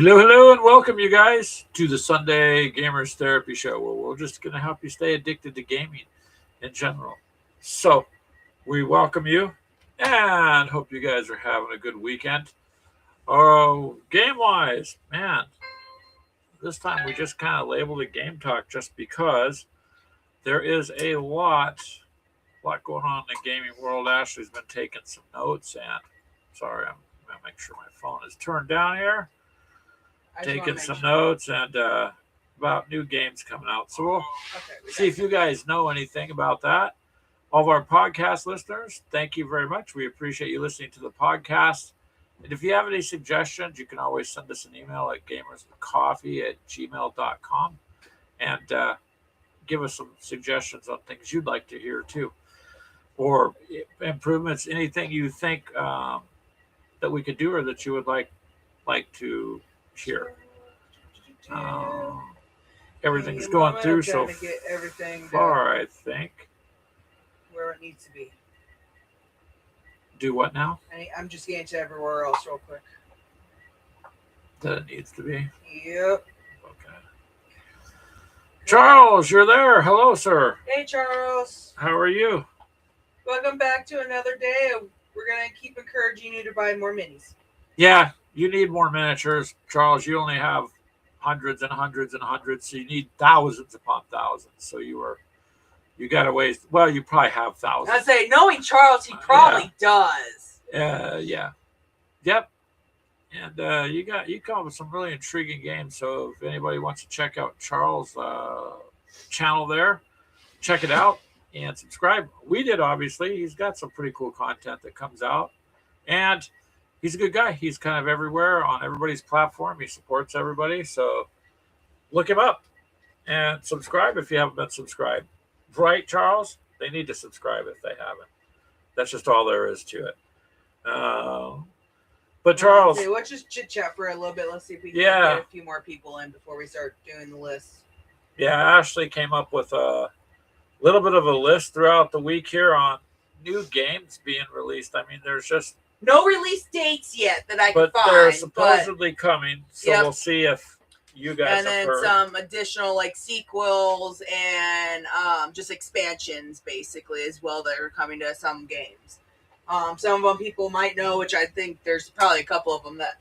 Hello, and welcome you guys to the Sunday Gamers Therapy Show, where we're just going to help you stay addicted to gaming in general. So, we welcome you and hope you guys are having a good weekend. Oh, game wise, man, this time we just kind of labeled it Game Talk just because there is a lot going on in the gaming world. Ashley's been taking some notes, and sorry, I'm going to make sure my phone is turned down here. Taking some notes and about new games coming out. So we'll see if you guys know anything about that. All of our podcast listeners, thank you very much. We appreciate you listening to the podcast. And if you have any suggestions, you can always send us an email at gamerswithcoffee@gmail.com and give us some suggestions on things you'd like to hear too, or improvements, anything you think that we could do or that you would like to hear. Everything's going through so far, I think. Where it needs to be. Do what now? I'm just getting to everywhere else real quick. That it needs to be? Yep. Okay. Charles, you're there. Hello, sir. Hey, Charles. How are you? Welcome back to another day. We're going to keep encouraging you to buy more minis. Yeah, you need more miniatures, Charles. You only have hundreds and hundreds and hundreds, so you need thousands upon thousands. So you got to waste. Well, you probably have thousands. I say, knowing Charles, he probably does. Yeah. Yep. And you come up with some really intriguing games. So if anybody wants to check out Charles' channel there, check it out and subscribe. We did, obviously. He's got some pretty cool content that comes out, and he's a good guy. He's kind of everywhere on everybody's platform. He supports everybody. So look him up and subscribe if you haven't been subscribed. Right, Charles? They need to subscribe if they haven't. That's just all there is to it. But Charles... Okay, let's just chit-chat for a little bit. Let's see if we can get a few more people in before we start doing the list. Yeah, Ashley came up with a little bit of a list throughout the week here on new games being released. I mean, there's just... no release dates yet that I can find. But they're supposedly coming, so we'll see if you guys and then have heard. Some additional like sequels and just expansions basically as well that are coming to some games. Some of them people might know, which I think there's probably a couple of them that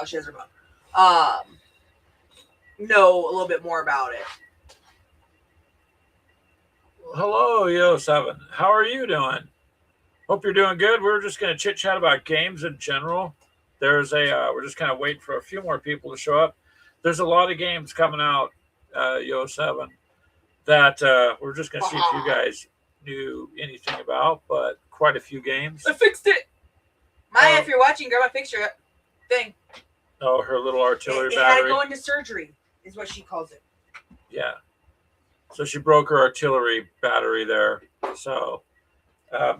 she has her phone. Know a little bit more about it. Hello, Yo7. How are you doing? Hope you're doing good. We're just going to chit chat about games in general. There's we're just kind of waiting for a few more people to show up. There's a lot of games coming out, Yo7, that we're just going to see if you guys knew anything about, but quite a few games. I fixed it. Maya, if you're watching, grab my fixture thing. Oh, her little artillery it battery. Had to go into surgery, is what she calls it. Yeah. So she broke her artillery battery there. So...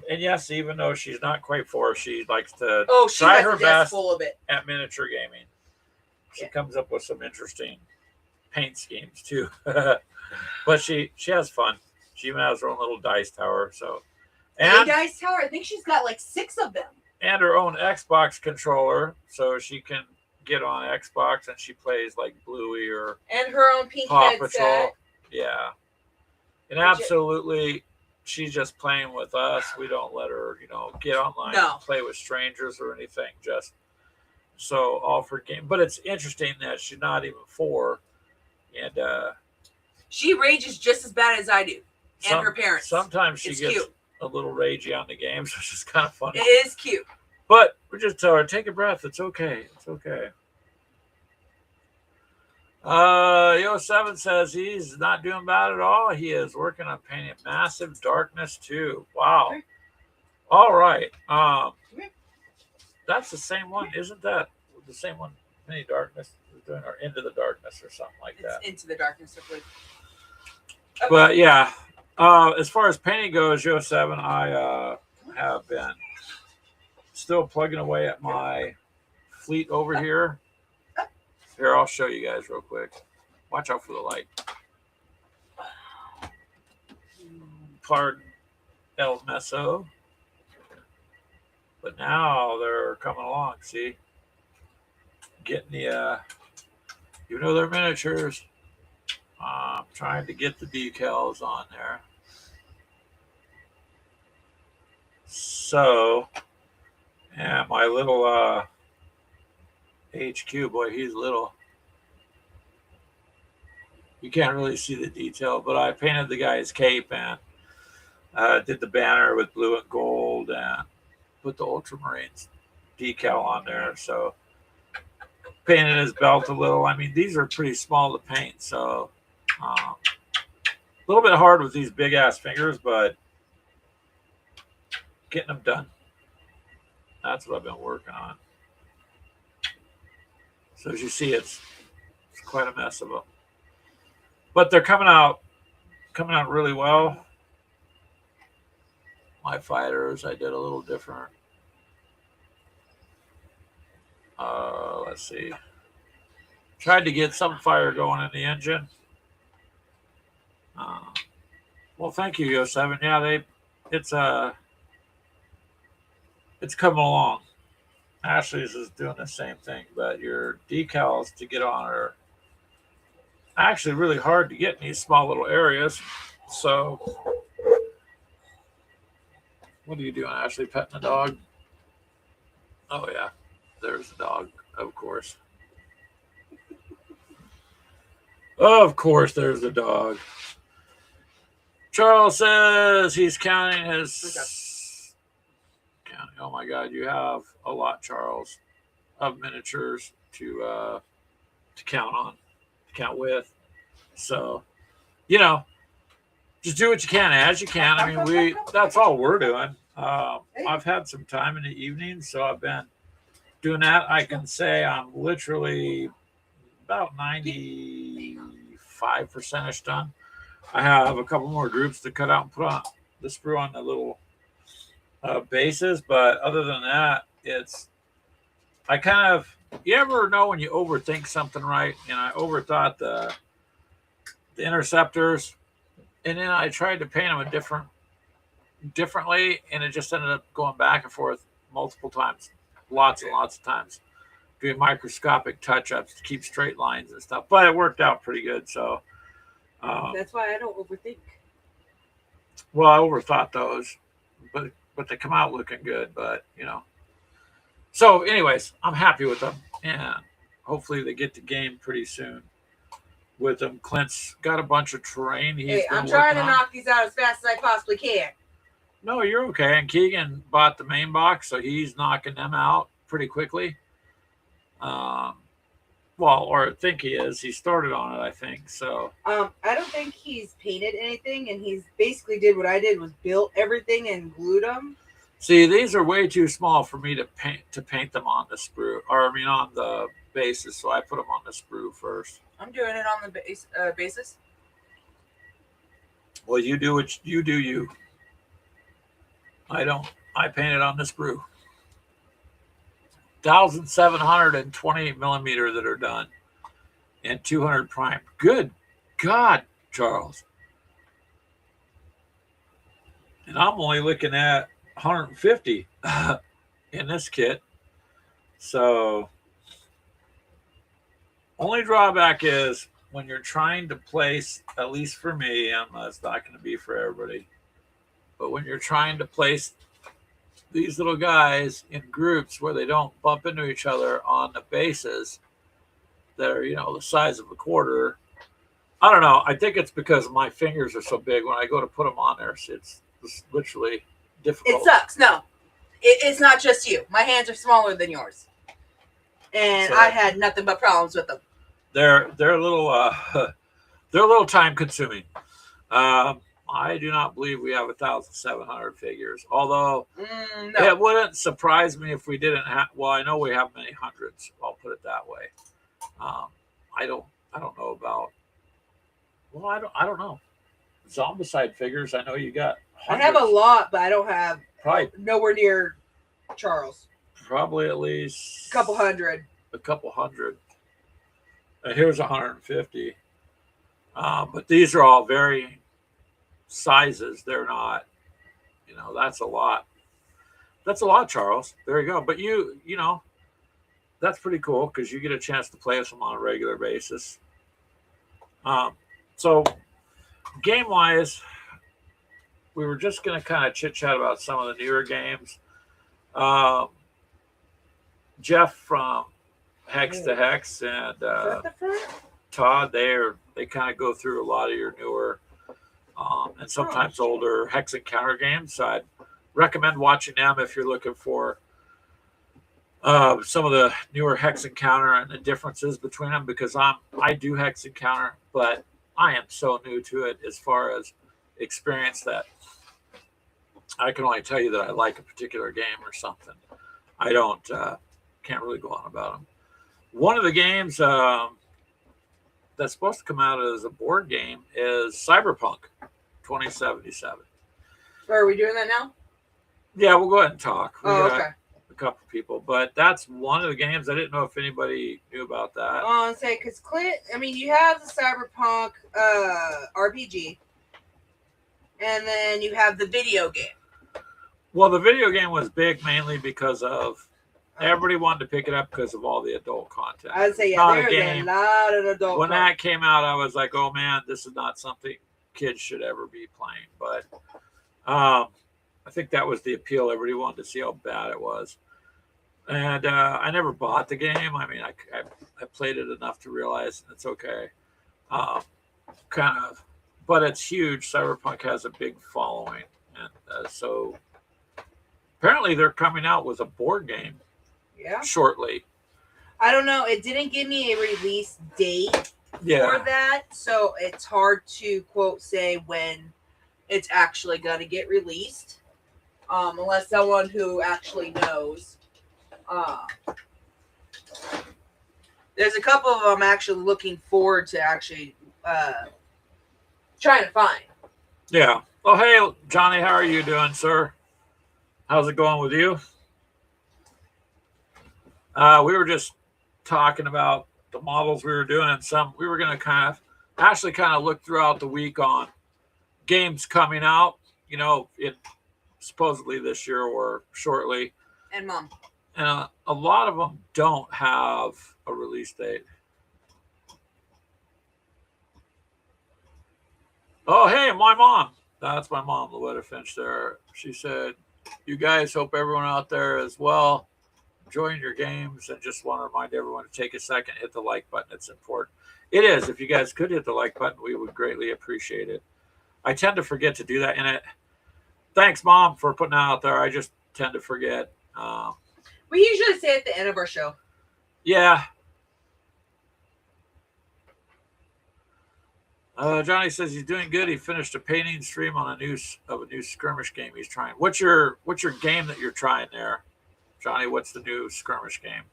and yes, even though she's not quite 4, she likes to try her best full of it. at miniature gaming. She comes up with some interesting paint schemes too. But she has fun. She even has her own little dice tower. So, and dice tower. I think she's got like 6 of them. And her own Xbox controller, so she can get on Xbox and she plays like Bluey or and her own pink Paw headset. Patrol. Yeah, and absolutely. She's just playing with us. We don't let her, get online and play with strangers or anything. Just so all for game. But it's interesting that she's not even 4, and she rages just as bad as I do, and her parents. Sometimes she gets a little ragey on the games, which is kind of funny. It is cute. But we just tell her, take a breath. It's okay. It's okay. Yo7 says he's not doing bad at all. He is working on painting Massive Darkness 2. Wow. All right. That's the same one, isn't that the same one? Mini Darkness is doing, or Into the Darkness, or something like that. It's Into the Darkness, I believe. Okay. But yeah, as far as painting goes, Yo7, I have been still plugging away at my fleet over here. Here, I'll show you guys real quick. Watch out for the light. Pardon El Meso. But now they're coming along, see? getting the, even though they're miniatures, I'm trying to get the decals on there. So, and my little HQ, boy, he's little. You can't really see the detail, but I painted the guy's cape and did the banner with blue and gold and put the Ultramarines decal on there. So painted his belt a little. I mean, these are pretty small to paint, so a little bit hard with these big ass fingers, but getting them done. That's what I've been working on. So as you see, it's quite a mess of them, but they're coming out really well. My fighters, I did a little different. Let's see. Tried to get some fire going in the engine. Well, thank you, Yo7. Yeah, it's coming along. Ashley's is doing the same thing, but your decals to get on are actually really hard to get in these small little areas. So, what are you doing, Ashley? Petting the dog? Oh yeah, there's the dog, of course. Of course, there's the dog. Charles says he's counting his. Counting. Oh my God, you have a lot, Charles, of miniatures to count on, to count with. So, just do what you can as you can. I mean, that's all we're doing. I've had some time in the evening, so I've been doing that. I can say I'm literally about 95% done. I have a couple more groups to cut out and put on the sprue on the little bases, but other than that, you ever know when you overthink something, right? And I overthought the interceptors, and then I tried to paint them differently, and it just ended up going back and forth multiple times, lots and lots of times, doing microscopic touch-ups to keep straight lines and stuff. But it worked out pretty good. So that's why I don't overthink. Well, I overthought those, but they come out looking good. But So, anyways, I'm happy with them, and hopefully they get the game pretty soon with them. Clint's got a bunch of terrain. I'm trying to knock these out as fast as I possibly can. No, you're okay. And Keegan bought the main box, so he's knocking them out pretty quickly. Or I think he is. He started on it, I think. So. I don't think he's painted anything, and he's basically did what I did, was built everything and glued them. See, these are way too small for me to paint them on the sprue, on the bases. So I put them on the sprue first. I'm doing it on the basis. Well, you do what you do. You. I don't. I paint it on the sprue. 1,728 millimeter that are done, and 200 prime. Good God, Charles. And I'm only looking at 150 in this kit. So, only drawback is when you're trying to place, at least for me, it's not going to be for everybody, but when you're trying to place these little guys in groups where they don't bump into each other on the bases that are, the size of a quarter. I don't know. I think it's because my fingers are so big. When I go to put them on there, it's literally difficult. It sucks. No, it's not just you. My hands are smaller than yours, and I had nothing but problems with them. They're a little time consuming. I do not believe we have 1,700 figures. Although no. It wouldn't surprise me if we didn't have. Well, I know we have many hundreds. I'll put it that way. I don't know about. Well, I don't know. Zombicide figures. I know you got. Hundreds. I have a lot, but I don't have probably nowhere near Charles. Probably at least a couple hundred. Here's 150. But these are all very sizes. They're not, that's a lot. That's a lot, Charles. There you go. But that's pretty cool because you get a chance to play with them on a regular basis. So game wise, we were just going to kind of chit chat about some of the newer games. Jeff from Hex to Hex and Todd, they kind of go through a lot of your newer and sometimes older Hex Encounter games. So I'd recommend watching them if you're looking for some of the newer Hex Encounter and the differences between them, because I do Hex Encounter, but I am so new to it as far as experience that I can only tell you that I like a particular game or something. I don't can't really go on about them. One of the games that's supposed to come out as a board game is Cyberpunk 2077. So are we doing that now? Yeah, we'll go ahead and talk. We got Okay. a couple people, but that's one of the games. I didn't know if anybody knew about that. I want to say, because Clint, I mean, you have the Cyberpunk RPG, and then you have the video game. Well, the video game was big mainly because of everybody wanted to pick it up because of all the adult content. I would say, yeah, Not a there's game. a lot of adult When content. that came out, I was like, oh man, this is not something kids should ever be playing. But I think that was the appeal. Everybody wanted to see how bad it was. And I never bought the game. I mean, I played it enough to realize it's okay. Kind of, but it's huge. Cyberpunk has a big following. And so apparently they're coming out with a board game Yeah. shortly. I don't know. It didn't give me a release date Yeah. for that, so it's hard to quote say when it's actually going to get released, unless someone who actually knows. There's a couple of them actually looking forward to actually trying to find. Yeah. Oh, hey, Johnny, how are you doing, sir? How's it going with you? We were just talking about the models we were doing, and we were going to kind of look throughout the week on games coming out, supposedly this year or shortly. And Mom. And a lot of them don't have a release date. Oh, hey, my mom. That's my mom, Louetta Finch there. She said, you guys, hope everyone out there as well enjoying your games, and just want to remind everyone to take a second, hit the like button. It's important. It is. If you guys could hit the like button, we would greatly appreciate it. I tend to forget to do that in it. Thanks, Mom, for putting that out there. I just tend to forget. We usually say at the end of our show. Yeah. Johnny says he's doing good. He finished a painting stream on a new skirmish game he's trying. What's your game that you're trying there, Johnny? What's the new skirmish game?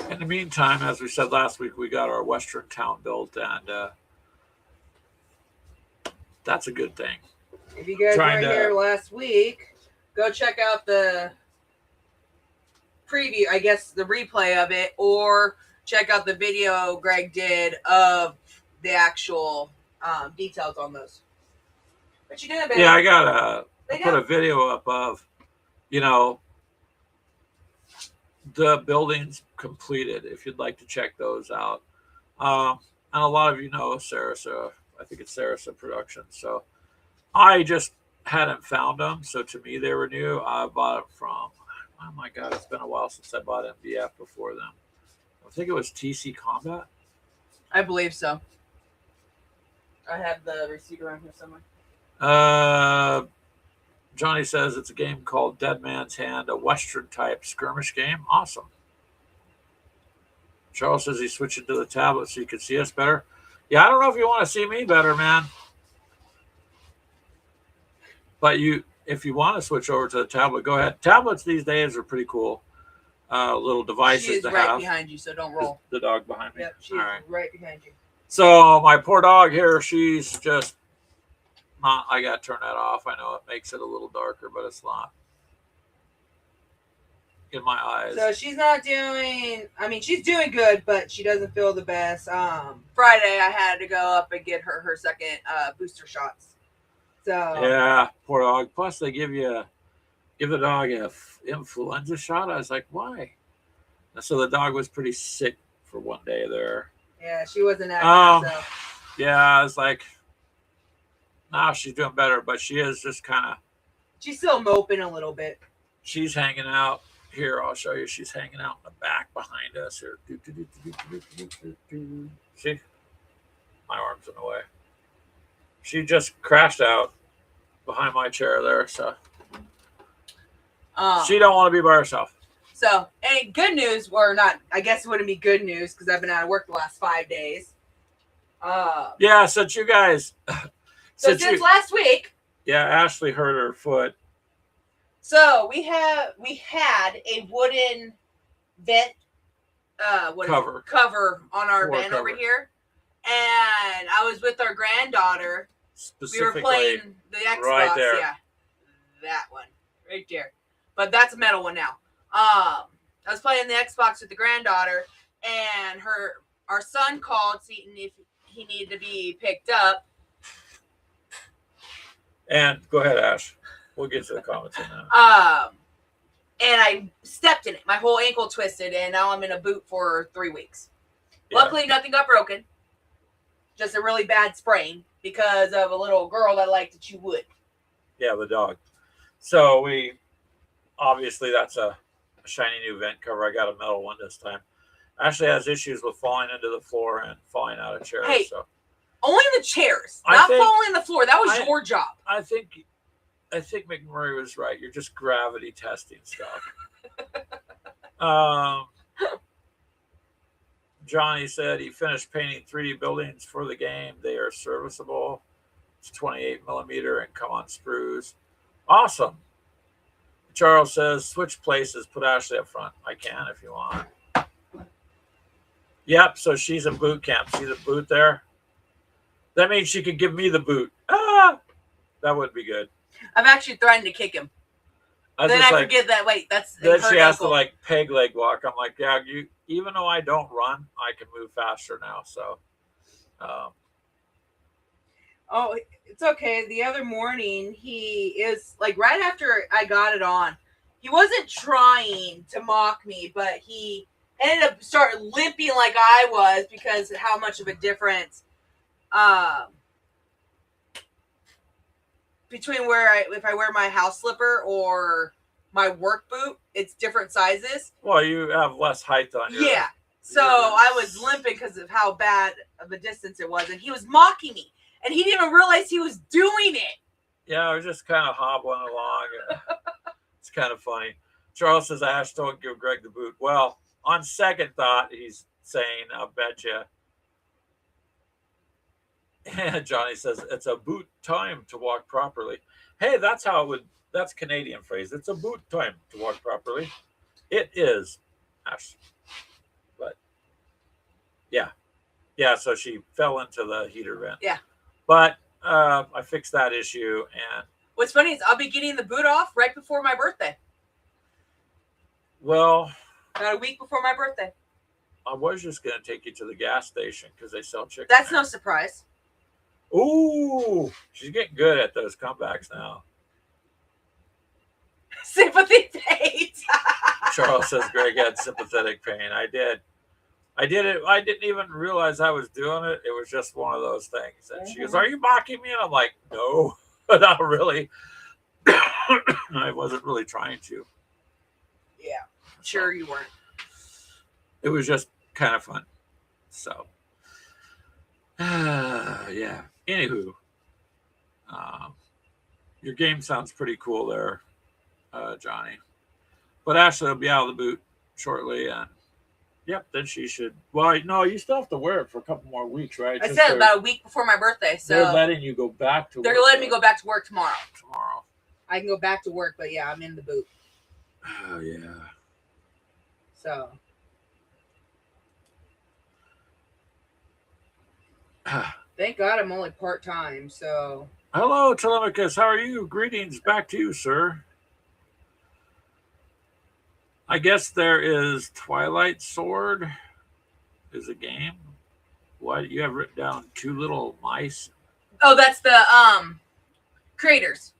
In the meantime, as we said last week, we got our Western town built, and that's a good thing. If you guys weren't here last week, go check out the preview, I guess the replay of it, or check out the video Greg did of the actual details on those. But you did it. Yeah, I put a video up of, the buildings completed, if you'd like to check those out. And a lot of you know Sarasa. I think it's Sarasa Productions. So I just hadn't found them. So to me, they were new. I bought them from, oh my God, it's been a while since I bought MDF before them. I think it was TC Combat. I believe so. I have the receipt around here somewhere. Johnny says it's a game called Dead Man's Hand, a Western type skirmish game. Awesome. Charles says he's switching to the tablet so you can see us better. Yeah, I don't know if you want to see me better, man. But if you want to switch over to the tablet, go ahead. Tablets these days are pretty cool. Little devices she is to right have. behind you, so don't roll. The dog behind me. Yep, she's right behind you. So my poor dog here, she's just not. I got to turn that off. I know it makes it a little darker, but it's not in my eyes. So she's not doing. I mean, she's doing good, but she doesn't feel the best. Friday, I had to go up and get her second booster shots. So yeah, poor dog. Plus, they give you give the dog a influenza shot. I was like, why? And so the dog was pretty sick for one day there. Yeah, she wasn't acting herself. Yeah, I was like, nah, she's doing better, but she is just kind of. She's still moping a little bit. She's hanging out. Here, I'll show you. She's hanging out in the back behind us here. See? My arm's in the way. She just crashed out behind my chair there, so she don't want to be by herself. So, any good news, or not, I guess it wouldn't be good news because I've been out of work the last 5 days. Yeah, since you guys... since last week... Yeah, Ashley hurt her foot. So, we had a wooden vent cover on our vent over here. And I was with our granddaughter. We were playing the Xbox. Right there. Yeah, that one. Right there. But that's a metal one now. I was playing the Xbox with the granddaughter, and our son called seeing if he needed to be picked up. And go ahead, Ash. We'll get to the comments in that. And I stepped in it. My whole ankle twisted, and now I'm in a boot for 3 weeks. Yeah. Luckily, nothing got broken. Just a really bad sprain because of a little girl that liked to chew wood. Yeah, the dog. So obviously that's a shiny new vent cover. I got a metal one this time. Ashley has issues with falling into the floor and falling out of chairs. Hey, so only the chairs, not falling on the floor. That was your job. I think McMurray was right. You're just gravity testing stuff. Johnny said he finished painting 3D buildings for the game. They are serviceable. It's 28 millimeter and come on sprues. Awesome. Charles says, switch places, put Ashley up front. I can if you want. Yep, so she's in boot camp. See the boot there? That means she could give me the boot. That would be good. I'm actually threatening to kick him. Then I forget that, wait, that's... Then she has to, like, peg leg walk. I'm like, yeah, even though I don't run, I can move faster now, so... Oh, it's okay. The other morning, he is, like, right after I got it on, he wasn't trying to mock me, but he ended up starting limping like I was because of how much of a difference between if I wear my house slipper or my work boot, it's different sizes. Well, you have less height on your... Yeah. So I was limping because of how bad of a distance it was, and he was mocking me. And he didn't even realize he was doing it. Yeah, I was just kind of hobbling along. It's kind of funny. Charles says, Ash, don't give Greg the boot. Well, on second thought, he's saying, I'll bet you. And Johnny says, it's a boot time to walk properly. Hey, that's Canadian phrase. It's a boot time to walk properly. It is, Ash. But, yeah. Yeah, so she fell into the heater vent. Yeah. But I fixed that issue. And what's funny is I'll be getting the boot off right before my birthday. Well, about a week before my birthday. I was just going to take you to the gas station because they sell chicken. That's no surprise. Ooh, she's getting good at those comebacks now. Sympathy pain. Charles says Greg had sympathetic pain. I did it. I didn't even realize I was doing it. It was just one of those things. And she goes, are you mocking me? And I'm like, no, not really. I wasn't really trying to. Yeah, sure you weren't. It was just kind of fun. So, yeah. Anywho, your game sounds pretty cool there, Johnny. But Ashley will be out of the boot shortly, and yep, then she should. Well, no, you still have to wear it for a couple more weeks, right? I said about a week before my birthday. So they're letting you go back to work. They're letting me go back to work tomorrow. Tomorrow. I can go back to work, but yeah, I'm in the boot. Oh, yeah. So. Thank God I'm only part-time, so. Hello, Telemachus. How are you? Greetings back to you, sir. I guess there is Twilight Sword is a game. Why do you have written down two little mice? Oh, that's the creators.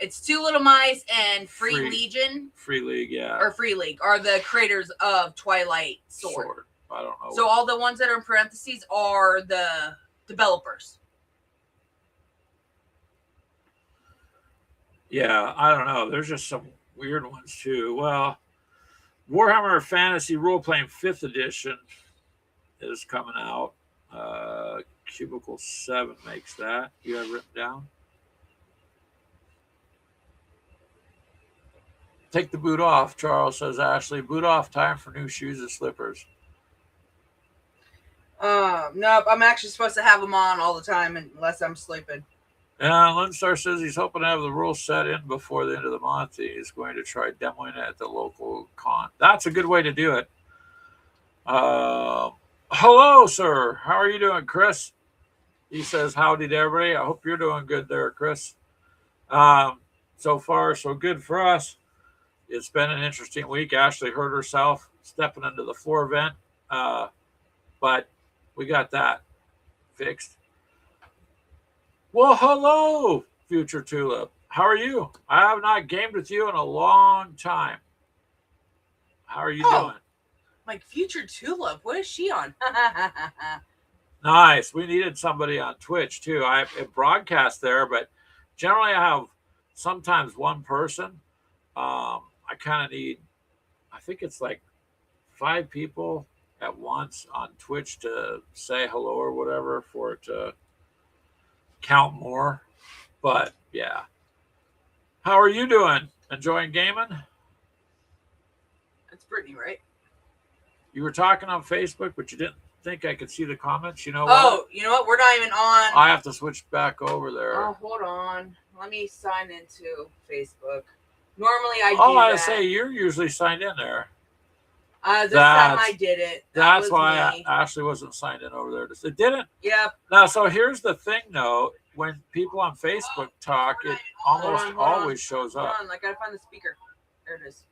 It's Two Little Mice and Free Free- Legion Free League, yeah. or Free League are the creators of Twilight Sword. I don't know. So all the ones that are in parentheses are the developers. Yeah, I don't know. There's just some weird ones too. Well, Warhammer Fantasy Role Playing 5th Edition is coming out. Cubicle 7 makes that. You have written down? Take the boot off, Charles says Ashley. Boot off, time for new shoes and slippers. Nope, I'm actually supposed to have them on all the time unless I'm sleeping. And Linstar says he's hoping to have the rules set in before the end of the month. He's going to try demoing it at the local con. That's a good way to do it. Hello, sir. How are you doing, Chris? He says, howdy to everybody. I hope you're doing good there, Chris. So far, so good for us. It's been an interesting week. Ashley hurt herself stepping into the floor vent, but we got that fixed. Well, hello, Future Tulip. How are you? I have not gamed with you in a long time. How are you doing? Like Future Tulip, what is she on? Nice. We needed somebody on Twitch too. I broadcast there, but generally I have sometimes one person. I kind of need, I think it's like 5 people at once on Twitch to say hello or whatever for it to count more. But yeah. How are you doing? Enjoying gaming? That's Brittany, right? You were talking on Facebook, but you didn't think I could see the comments. You know what? Oh, you know what? We're not even on. I have to switch back over there. Oh, hold on. Let me sign into Facebook. Normally I do I that. say you're usually signed in there. This time I did it. That's why Ashley wasn't signed in over there. It didn't. Yep. Now, so here's the thing, though. When people on Facebook talk, it almost always shows up. Hold on, I gotta find the speaker. There it is.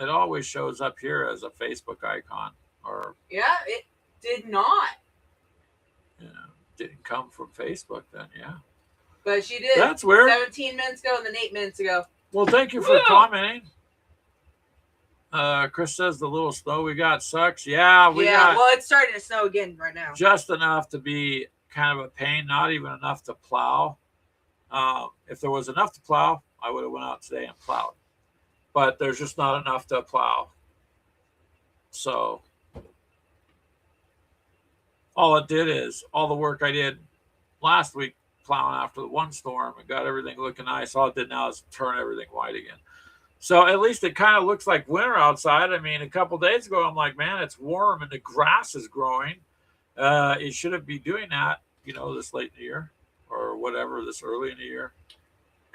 It always shows up here as a Facebook icon, or Yeah, it did not. Didn't come from Facebook then. Yeah, but she did. That's weird. 17 minutes ago and then 8 minutes ago. Well, thank you for commenting. Chris says the little snow we got sucks. Yeah, we got. Well, it's starting to snow again right now. Just enough to be kind of a pain, not even enough to plow. If there was enough to plow, I would have went out today and plowed. But there's just not enough to plow. So all it did is all the work I did last week plowing after the one storm and got everything looking nice. All it did now is turn everything white again. So at least it kind of looks like winter outside. I mean, a couple days ago, I'm like, man, it's warm and the grass is growing. It shouldn't be doing that, this late in the year or whatever, this early in the year.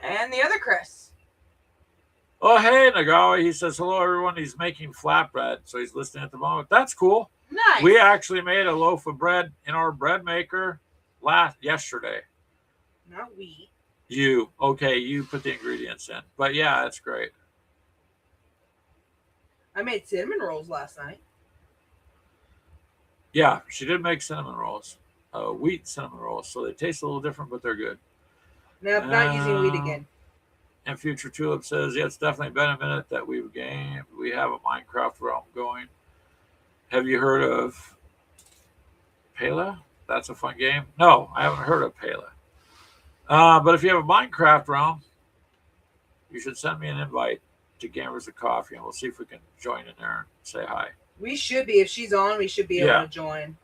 And the other Chris. Oh, hey, Nagawa. He says, hello, everyone. He's making flatbread, so he's listening at the moment. That's cool. Nice. We actually made a loaf of bread in our bread maker yesterday. Not we. You put the ingredients in. But yeah, it's great. I made cinnamon rolls last night. Yeah, she did make cinnamon rolls. Wheat cinnamon rolls. So they taste a little different, but they're good. Nope, not using wheat again. And Future Tulip says, yeah, it's definitely been a minute that we've gamed. We have a Minecraft realm going. Have you heard of Pela? That's a fun game. No, I haven't heard of Pela. But if you have a Minecraft realm, you should send me an invite to Gamers of Coffee, and we'll see if we can join in there and say hi. We should be. If she's on, we should be able to join.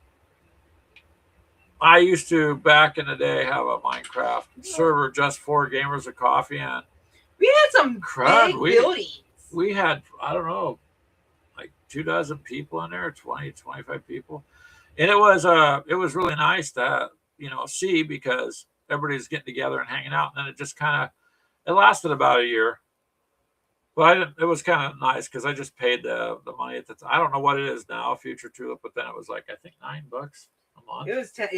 I used to, back in the day, have a Minecraft server just for Gamers of Coffee, and we had some big buildings. We had, I don't know, like 24 people in there, 20, 25 people. And it was really nice to, see, because everybody's getting together and hanging out. And then it just it lasted about a year. But it was kind of nice because I just paid the money at the time. I don't know what it is now, Future Tulip, but then it was like, I think $9 a month. It was $10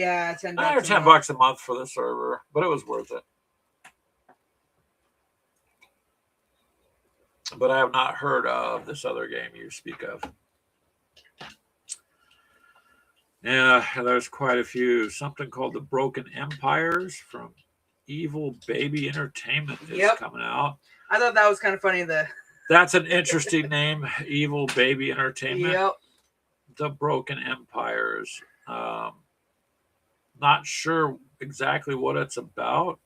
or $10 a month for the server, but it was worth it. But I have not heard of this other game you speak of. Yeah, there's quite a few. Something called the Broken Empires from Evil Baby Entertainment is Yep. coming out. I thought that was kind of funny. That's an interesting name, Evil Baby Entertainment. Yep. The Broken Empires. Not sure exactly what it's about.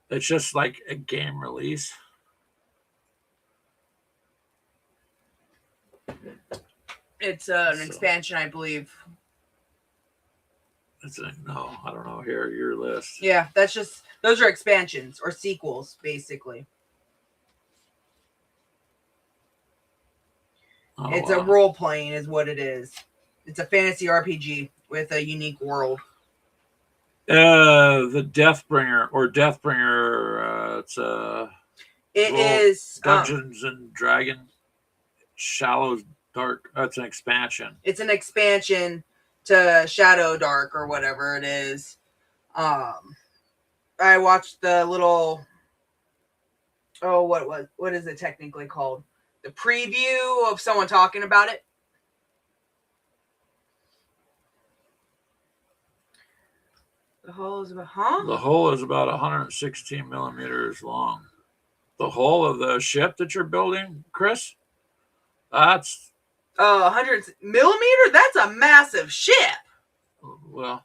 It's just like a game release. It's an expansion, I believe. No, I don't know. Here, your list. Yeah, those are expansions or sequels, basically. Oh, it's a role playing, is what it is. It's a fantasy RPG with a unique world. The Deathbringer or Deathbringer. It is Dungeons and Dragon Shallow Dark. That's an expansion. It's an expansion to Shadow Dark or whatever it is. I watched the little. Oh, what is it technically called? The preview of someone talking about it. The hull is about, The hull is about 116 millimeters long. The hull of the ship that you're building, Chris? That's 100 millimeter? That's a massive ship. Well,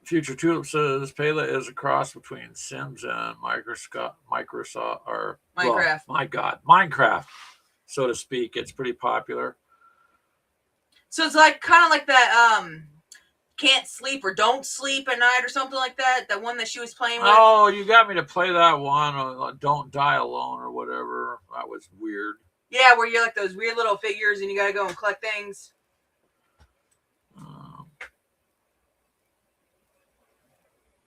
Future Tulip says Pela is a cross between Sims and Microsoft or Minecraft. Well, my God, Minecraft, so to speak. It's pretty popular. So it's like kind of like that Can't Sleep or Don't Sleep at Night or something like that. That one that she was playing with. Oh, you got me to play that one. Don't Die Alone or whatever. That was weird. Yeah, where you're like those weird little figures and you gotta go and collect things.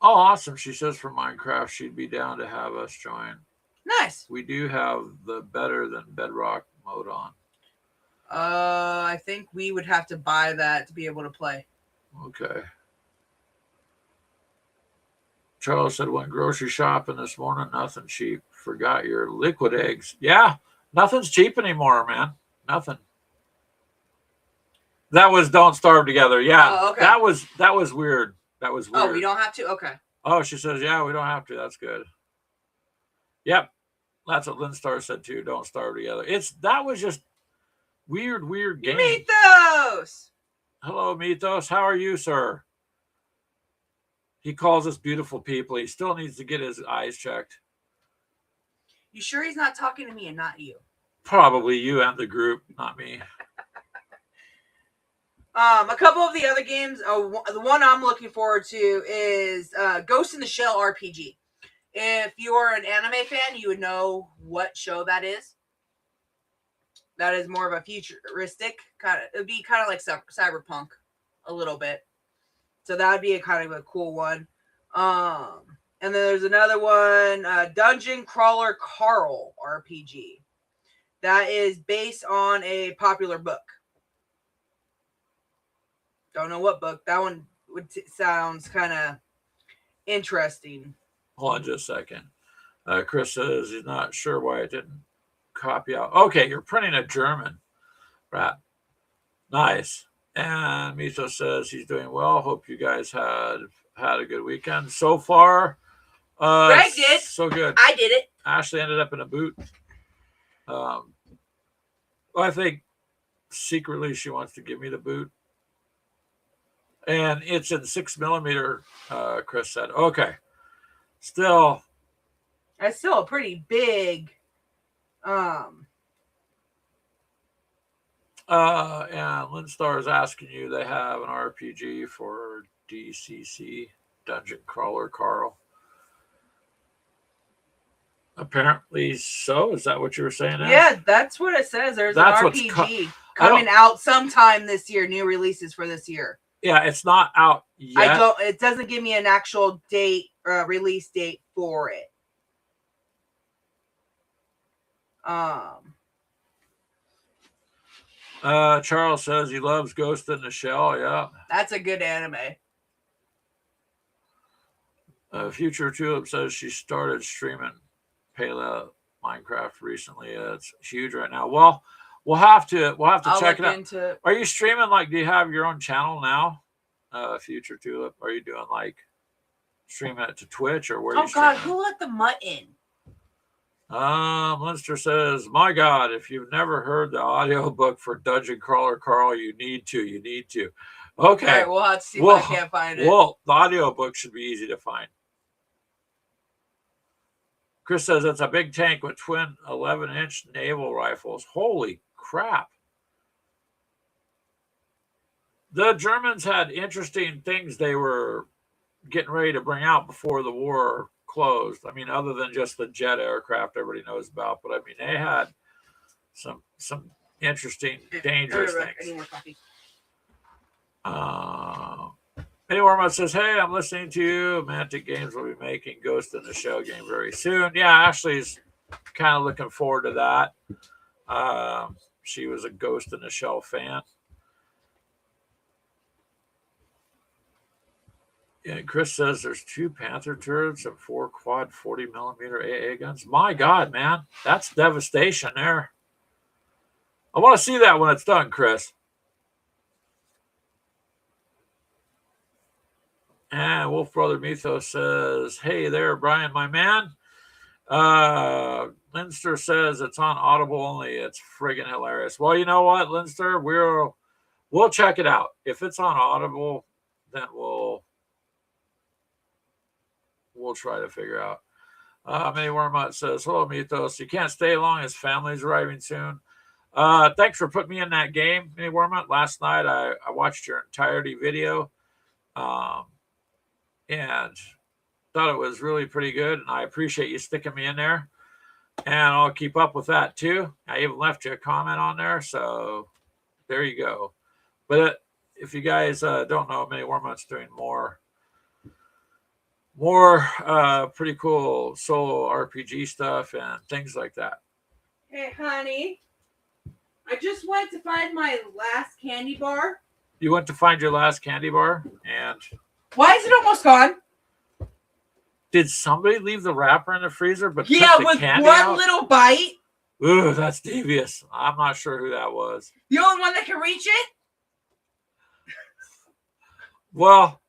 Oh, awesome. She says for Minecraft, she'd be down to have us join. Nice. We do have the better than Bedrock mode on. I think we would have to buy that to be able to play. Okay. Charles said, went grocery shopping this morning, nothing cheap. Forgot your liquid eggs. Yeah, nothing's cheap anymore, man. Nothing. That was Don't Starve Together. Yeah, okay. That was weird. That was weird. Oh, we don't have to? Okay. Oh, she says, yeah, we don't have to. That's good. Yep. That's what Lynn Star said too. Don't Starve Together. That was just weird game. Mythos! Hello, Mythos. How are you, sir? He calls us beautiful people. He still needs to get his eyes checked. You sure he's not talking to me and not you? Probably you and the group, not me. A couple of the other games, the one I'm looking forward to is Ghost in the Shell RPG. If you're an anime fan, you would know what show that is. That is more of a futuristic it'd be kind of like Cyberpunk a little bit. So that would be a kind of a cool one. And then there's another one, Dungeon Crawler Carl RPG. That is based on a popular book. Don't know what book. That one sounds kind of interesting. Hold on just a second. Chris says he's not sure why it didn't copy out. Okay, you're printing a German. Right. Nice. And Miso says he's doing well. Hope you guys had a good weekend so far. Greg did. So good. I did it. Ashley ended up in a boot. I think secretly she wants to give me the boot. And it's in 6 millimeter, Chris said. Okay. Still. That's still a pretty big. And Lynn Star is asking you, they have an RPG for DCC, Dungeon Crawler Carl. Apparently so. Is that what you were saying? Yeah, that's what it says. There's an RPG coming out sometime this year. New releases for this year. Yeah, it's not out yet. It doesn't give me an actual date, release date for it. Charles says he loves Ghost in the Shell. Yeah, that's a good anime. Future Tulip says she started streaming Pela Minecraft recently. It's huge right now. Well, we'll have to check it out. Are you streaming? Do you have your own channel now? Future Tulip. Are you doing streaming it to Twitch or where? Oh God, who let the mutt in? Munster says, "My God, if you've never heard the audiobook for Dungeon Crawler Carl, you need to. You need to." Okay, all right, we'll have to see if I can't find it. Well, the audiobook should be easy to find. Chris says it's a big tank with twin 11-inch naval rifles. Holy crap! The Germans had interesting things they were getting ready to bring out before the war closed. I mean, other than just the jet aircraft everybody knows about, but I mean, they had some interesting, dangerous things. Penny Warmouth says, "Hey, I'm listening to you. Mantic Games will be making Ghost in the Shell game very soon." Yeah, Ashley's kind of looking forward to that. She was a Ghost in the Shell fan. And Chris says there's 2 Panther turrets and 4 quad 40mm AA guns. My God, man, that's devastation there. I want to see that when it's done, Chris. And Wolf Brother Mythos says, "Hey there, Brian, my man." Linster says it's on Audible only. It's friggin' hilarious. Well, you know what, Linster? We'll check it out. If it's on Audible, then we'll try to figure out. Minnie Wormont says, "Hello, Mythos. You can't stay long. His family's arriving soon." Thanks for putting me in that game, Minnie Wormont. Last night I watched your entirety video. And thought it was really pretty good, and I appreciate you sticking me in there. And I'll keep up with that too. I even left you a comment on there, so there you go. But if you guys don't know, Minnie Wormont's doing more pretty cool solo RPG stuff and things like that. Hey, honey, I just went to find my last candy bar. You went to find your last candy bar, and why is it almost gone? Did somebody leave the wrapper in the freezer but took the with candy one out? Little bite? Ooh, that's devious. I'm not sure who that was. The only one that can reach it? Well,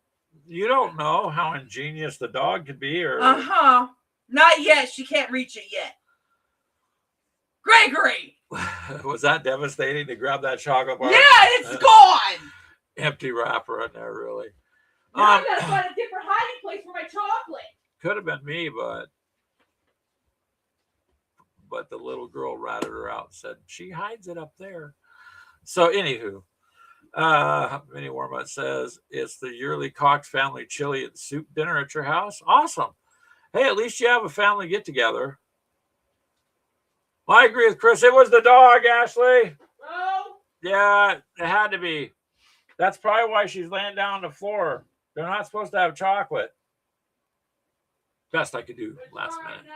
you don't know how ingenious the dog could be, or not yet. She can't reach it yet. Gregory! Was that devastating to grab that chocolate bar? Yeah, it's gone! Empty wrapper in there, really. Now I gotta find a different hiding place for my chocolate. Could have been me, but the little girl ratted her out and said, "She hides it up there." So, anywho, Minnie Warmut says it's the yearly Cox family chili and soup dinner at your house. Awesome. Hey, at least you have a family get together. Well, I agree with Chris. It was the dog, Ashley. Oh. Yeah, it had to be. That's probably why she's laying down on the floor. They're not supposed to have chocolate. Best I could do last minute.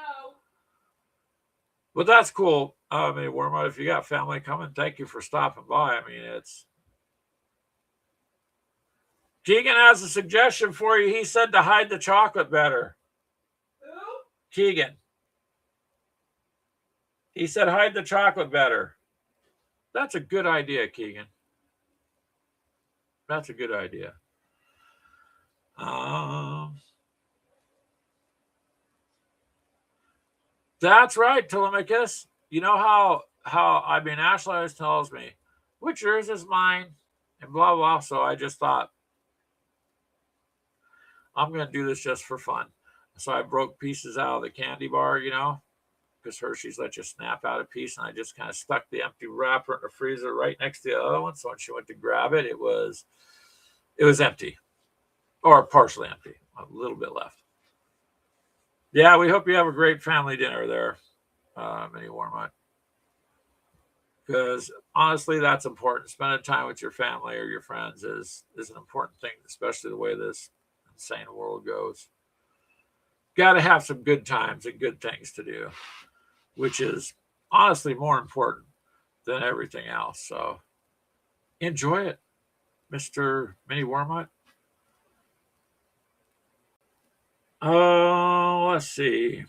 But that's cool. I mean, Wormwood, if you got family coming, thank you for stopping by. I mean, it's... Keegan has a suggestion for you. He said to hide the chocolate better. Who? Keegan. He said hide the chocolate better. That's a good idea, Keegan. That's a good idea. That's right, Telemachus. You know how I mean, Ashley always tells me, which yours is mine, and blah, blah. So I just thought, I'm going to do this just for fun. So I broke pieces out of the candy bar, because Hershey's let you snap out a piece, and I just kind of stuck the empty wrapper in the freezer right next to the other one. So when she went to grab it, it was empty, or partially empty, a little bit left. Yeah, we hope you have a great family dinner there, Minnie Warmont. Because honestly, that's important. Spending time with your family or your friends is an important thing, especially the way this insane world goes. Got to have some good times and good things to do, which is honestly more important than everything else. So enjoy it, Mr. Minnie Warmont. Let's see.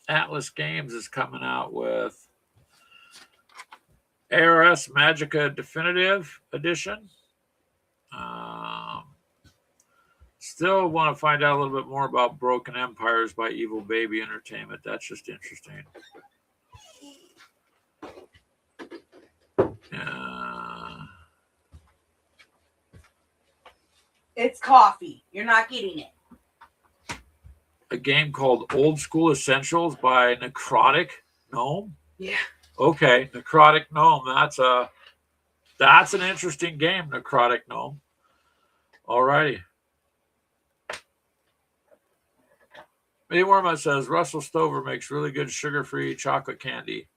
Atlas Games is coming out with ARS Magica Definitive Edition. Still want to find out a little bit more about Broken Empires by Evil Baby Entertainment. That's just interesting. It's coffee. You're not getting it. A game called Old School Essentials by Necrotic Gnome. Yeah. Okay, Necrotic Gnome. That's an interesting game, Necrotic Gnome. Alrighty. Mayworma says Russell Stover makes really good sugar-free chocolate candy.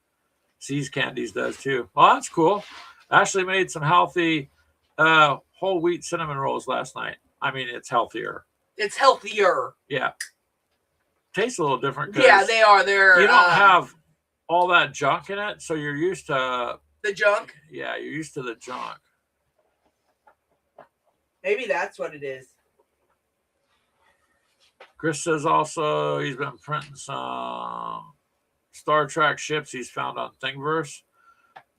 Seas Candies does too. Well, that's cool. Ashley made some healthy whole wheat cinnamon rolls last night. I mean, it's healthier. It's healthier. Yeah. Tastes a little different. Yeah, they are. You don't have all that junk in it, so you're used to the junk. Yeah, you're used to the junk. Maybe that's what it is. Chris says also he's been printing some Star Trek ships he's found on Thingiverse.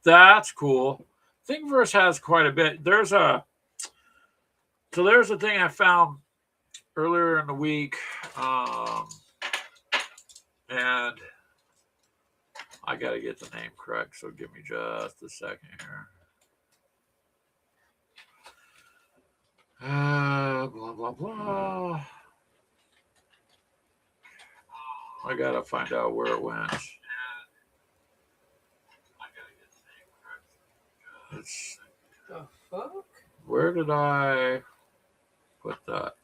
That's cool. Thingiverse has quite a bit. There's a thing I found earlier in the week, and I got to get the name correct, so give me just a second here. Blah, blah, blah. I got to find out where it went. It's, the fuck? Where did I put that?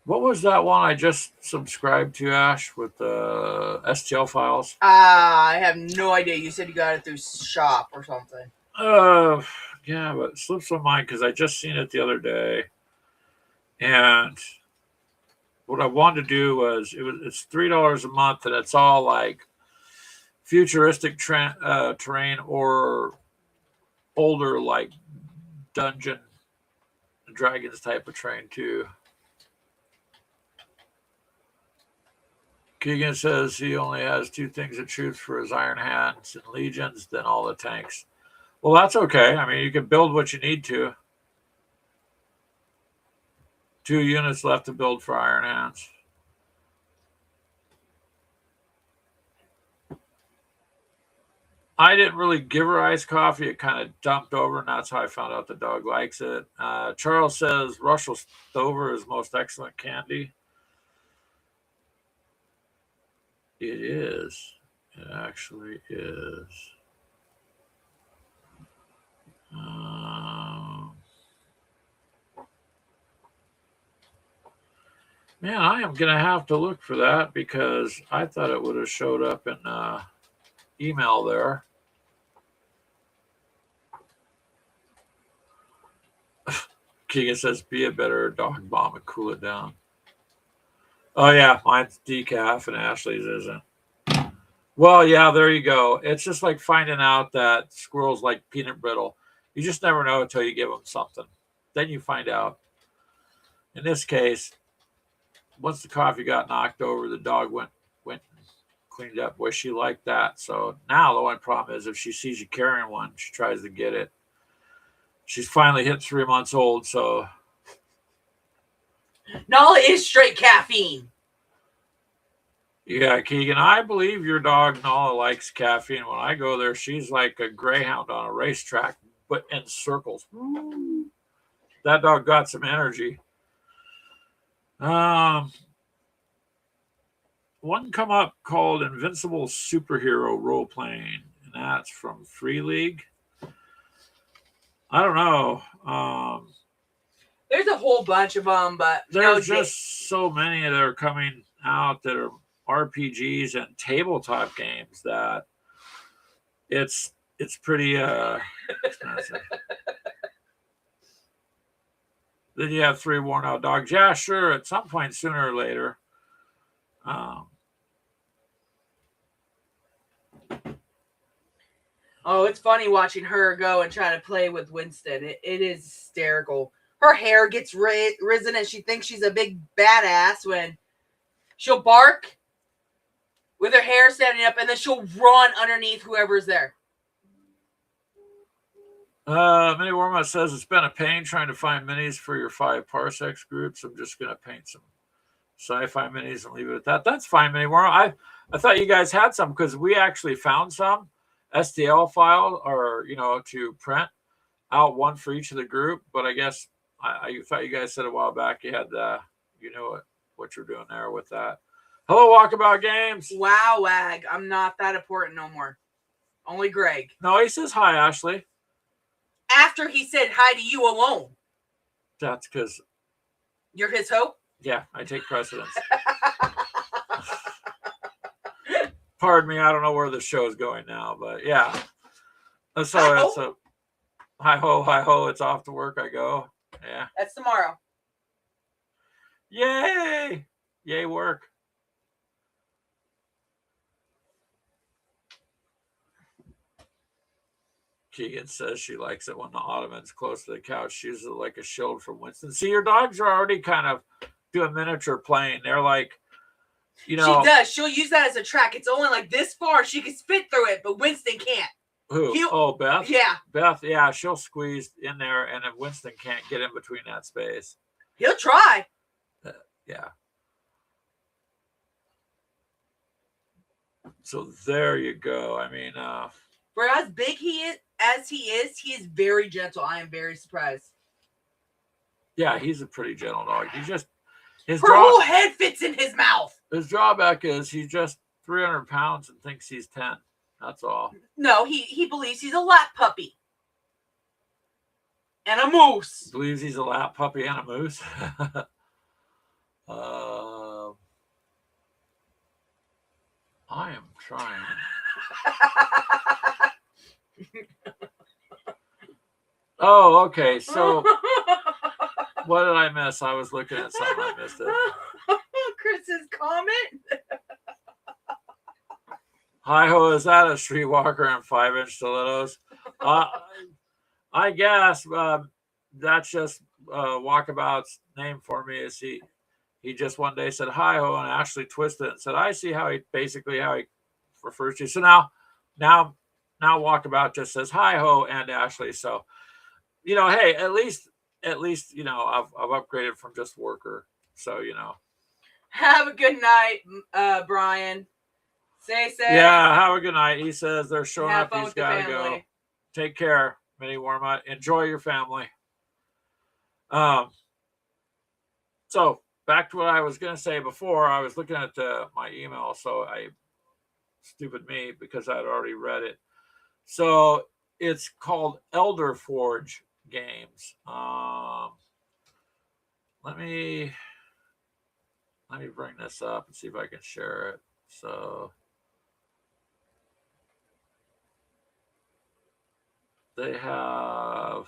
What was that one I just subscribed to, Ash, with the STL files? I have no idea. You said you got it through Shop or something. Yeah, but it slips my mind because I just seen it the other day. And what I wanted to do was, it's $3 a month, and it's all like futuristic terrain or older, like Dungeon and Dragons type of terrain too. Keegan says he only has 2 things of truth for his Iron Hands and Legions, then all the tanks. Well, that's okay. I mean, you can build what you need to. 2 units left to build for Iron Hands. I didn't really give her iced coffee. It kind of dumped over, and that's how I found out the dog likes it. Charles says Russell Stover is most excellent candy. It is. It actually is. Man, I am going to have to look for that because I thought it would have showed up in email there. Keegan says, be a better dog bomb and cool it down. Oh, yeah, mine's decaf and Ashley's isn't. Well, yeah, there you go. It's just like finding out that squirrels like peanut brittle. You just never know until you give them something. Then you find out. In this case, once the coffee got knocked over, the dog went and cleaned up. Boy, she liked that. So now the one problem is if she sees you carrying one, she tries to get it. She's finally hit 3 months old, so. Nala is straight caffeine. Yeah, Keegan, I believe your dog Nala likes caffeine. When I go there, she's like a greyhound on a racetrack, but in circles. That dog got some energy. One come up called Invincible Superhero Role Playing, and that's from Free League. I don't know. There's a whole bunch of them, but there's just so many that are coming out that are RPGs and tabletop games that it's pretty expensive. Then you have 3 worn out dogs. Yeah, sure. At some point, sooner or later. Oh, it's funny watching her go and try to play with Winston. It is hysterical. Her hair gets risen and she thinks she's a big badass when she'll bark with her hair standing up and then she'll run underneath whoever's there. Mini Warmut says it's been a pain trying to find minis for your 5 parsecs groups. I'm just going to paint some sci-fi minis and leave it at that. That's fine, Mini Warmut. I thought you guys had some because we actually found some STL file or, to print out one for each of the group. But I guess I thought you guys said a while back you had what you're doing there with that. Hello, Walkabout Games. Wow, Wag. I'm not that important no more. Only Greg. No, he says hi, Ashley. After he said hi to you alone. That's because you're his hope? Yeah, I take precedence. Pardon me, I don't know where the show is going now, but yeah. So it's a hi ho, it's off to work I go. Yeah. That's tomorrow. Yay! Yay work. Keegan says she likes it when the ottoman's close to the couch. She uses it like a shield from Winston. See, your dogs are already kind of doing miniature playing. They're like, She does. She'll use that as a track. It's only like this far. She can spit through it, but Winston can't. Who? Beth? Yeah. Beth, yeah, she'll squeeze in there, and if Winston can't get in between that space. He'll try. Yeah. So there you go. I mean, for as big he is very gentle. I am very surprised. Yeah, he's a pretty gentle dog. He's just her whole head fits in his mouth. His drawback is he's just 300 pounds and thinks he's 10. That's all. No, he believes he's a lap puppy. And a moose. Believes he's a lap puppy and a moose. I am trying. Oh, okay. So what did I miss? I was looking at something. I missed it. Chris's comment. Hi ho, is that a streetwalker and 5-inch stilettos? I guess that's just Walkabout's name for me. Is he just one day said hi ho and Ashley twisted it and said, I see how he refers to you. So now Walkabout just says hi ho and Ashley. So hey, at least I've upgraded from just worker. So have a good night, Brian. Stay safe. Yeah, have a good night. He says they're showing have up. He's got to go. Take care, Mini Warmut. Enjoy your family. So back to what I was going to say before. I was looking at my email, so stupid me, because I'd already read it. So it's called Elder Forge Games. Let me bring this up and see if I can share it. So they have,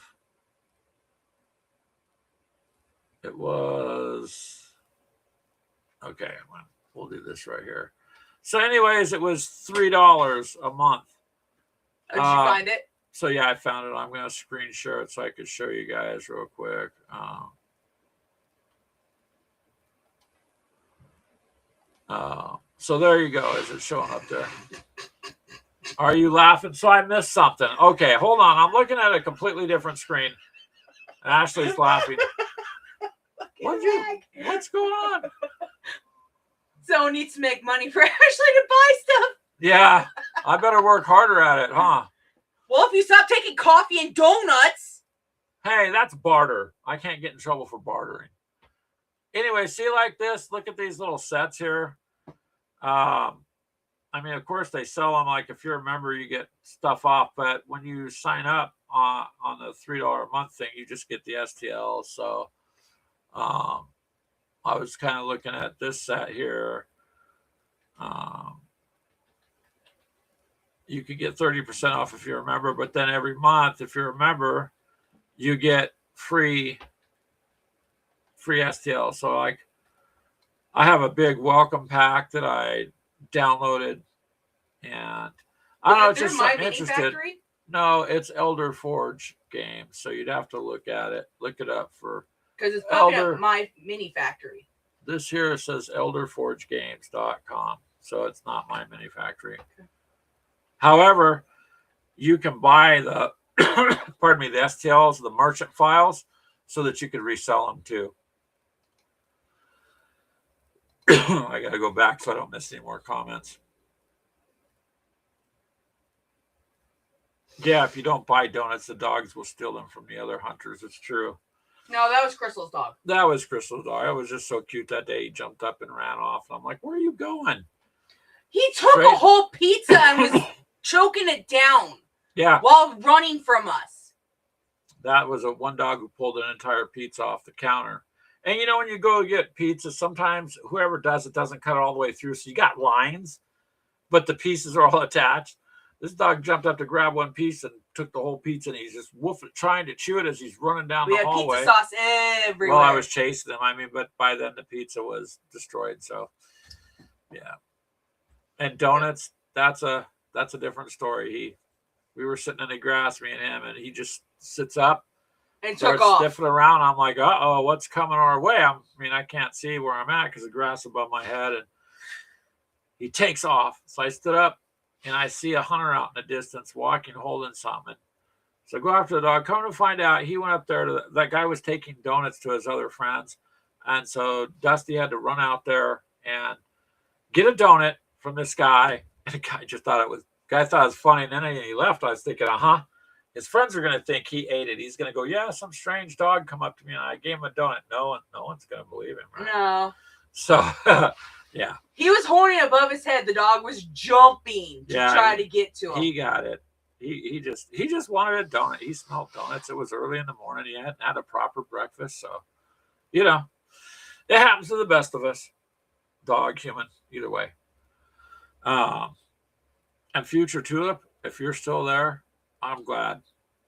okay, we'll do this right here. So anyways, it was $3 a month. Did you find it? So yeah, I found it. I'm going to screen share it so I could show you guys real quick. So there you go. Is it showing up there? Are you laughing? So I missed something. Okay, hold on. I'm looking at a completely different screen. Ashley's laughing. What's going on? Someone needs to make money for Ashley to buy stuff. Yeah, I better work harder at it, huh? Well, if you stop taking coffee and donuts. Hey, that's barter. I can't get in trouble for bartering. Anyway, see like this? Look at these little sets here. I mean, of course, they sell them. Like, if you're a member, you get stuff off. But when you sign up on the $3 a month thing, you just get the STL. So I was kind of looking at this set here. You could get 30% off if you're a member. But then every month, if you're a member, you get free STL. So, like, I have a big welcome pack that I downloaded, and I don't know, it's just something interested. Factory? No, it's Elder Forge Games, so you'd have to look at it, look it up for, because it's popping up My Mini Factory. This here says elderforgegames.com, so it's not My Mini Factory. Okay. However, you can buy the pardon me, the STLs, the merchant files, so that you could resell them too. I got to go back so I don't miss any more comments. Yeah, if you don't buy donuts, the dogs will steal them from the other hunters. It's true. No, that was Crystal's dog. That was Crystal's dog. It was just so cute that day. He jumped up and ran off. And I'm like, where are you going? He took a whole pizza and was choking it down. Yeah. While running from us. That was one dog who pulled an entire pizza off the counter. And, when you go get pizza, sometimes whoever does it doesn't cut it all the way through. So you got lines, but the pieces are all attached. This dog jumped up to grab one piece and took the whole pizza, and he's just trying to chew it as he's running down the hallway. We had pizza sauce everywhere. Well, I was chasing him. But by then the pizza was destroyed. So, yeah. And donuts, that's a different story. We were sitting in the grass, me and him, and he just sits up and starts sniffing around. I'm like, uh-oh, what's coming our way? I can't see where I'm at because the grass above my head, and he takes off. So I stood up, and I see a hunter out in the distance walking, holding something. So I go after the dog. Come to find out, he went up there. That guy was taking donuts to his other friends. And so Dusty had to run out there and get a donut from this guy. And the guy just thought it was funny. And then he left. I was thinking, his friends are going to think he ate it. He's going to go, yeah, some strange dog come up to me and I gave him a donut. No one's going to believe him, right? No. So, yeah. He was holding it above his head. The dog was jumping to try to get to him. He got it. He just wanted a donut. He smelled donuts. It was early in the morning. He hadn't had a proper breakfast. So, it happens to the best of us. Dog, human, either way. And Future Tulip, if you're still there, I'm glad.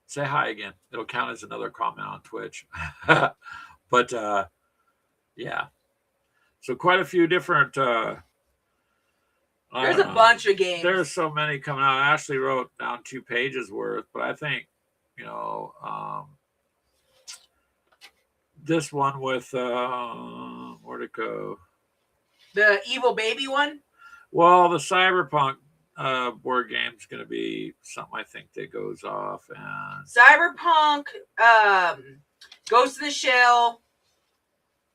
Say hi again. It'll count as another comment on Twitch. But, yeah. So quite a few different... There's a bunch of games. There's so many coming out. I actually wrote down 2 pages worth, but I think, this one with, where'd it go? The Evil Baby one? Well, the Cyberpunk board game is going to be something I think that goes off. And Cyberpunk, Ghost in the Shell,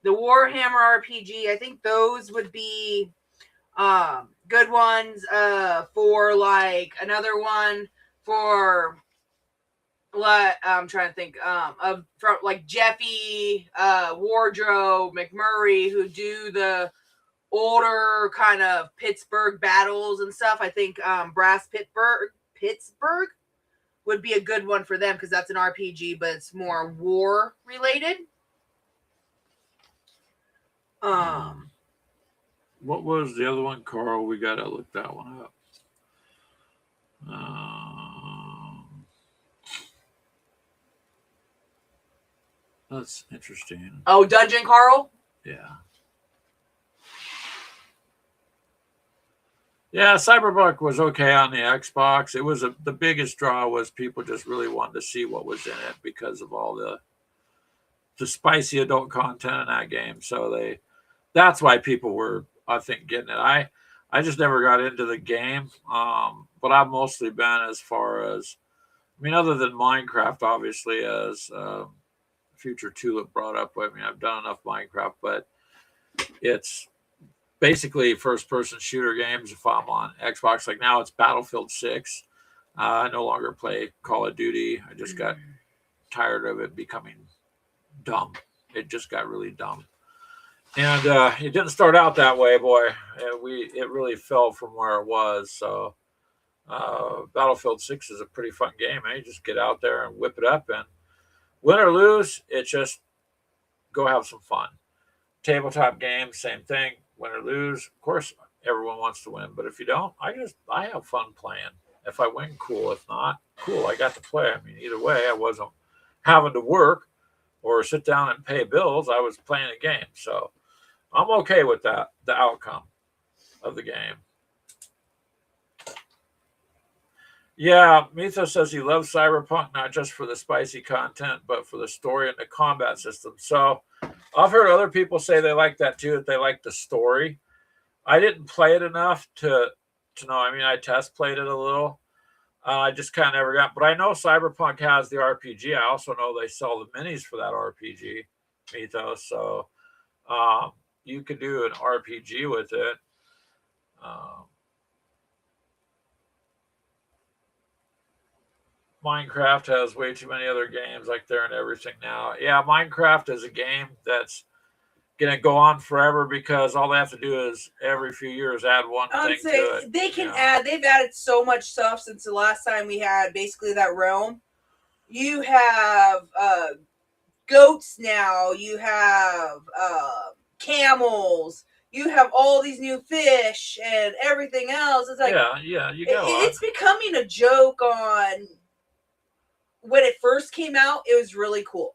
the Warhammer RPG. I think those would be good ones. For like another one for what I'm trying to think from like Jeffy, Wardrobe, McMurray, who do the older kind of Pittsburgh battles and stuff. I think Brass Pittsburgh would be a good one for them because that's an RPG, but it's more war related. What was the other one, Carl? We got to look that one up. That's interesting. Oh, Dungeon Carl? Yeah. Yeah, Cyberpunk was okay on the Xbox. It was the biggest draw was people just really wanted to see what was in it because of all the spicy adult content in that game. So that's why people were, I think, getting it. I just never got into the game, but I've mostly been as far as, other than Minecraft, obviously, as Future Tulip brought up. I've done enough Minecraft, but it's basically first-person shooter games if I'm on Xbox. Like now it's Battlefield 6. I no longer play Call of Duty. I just got tired of it becoming dumb. It just got really dumb. And it didn't start out that way, boy. It really fell from where it was. So Battlefield 6 is a pretty fun game. You just get out there and whip it up, and win or lose, it's just go have some fun. Tabletop games, same thing. Win or lose, of course, everyone wants to win. But if you don't, I have fun playing. If I win, cool. If not, cool. I got to play. Either way, I wasn't having to work or sit down and pay bills. I was playing a game. So I'm okay with that, the outcome of the game. Yeah, Mitha says he loves Cyberpunk, not just for the spicy content, but for the story and the combat system. So I've heard other people say they like that too, that they like the story. I didn't play it enough to know. I test played it a little. I just kind of never got. But I know Cyberpunk has the RPG. I also know they sell the minis for that RPG Mythos. So you could do an RPG with it. Minecraft has way too many other games like they're in everything now. Yeah, Minecraft is a game that's gonna go on forever because all they have to do is every few years add one thing to it. They can add. They've added so much stuff since the last time we had basically that realm. You have goats now. You have camels. You have all these new fish and everything else. It's like yeah, you got it's becoming a joke on. When it first came out, it was really cool.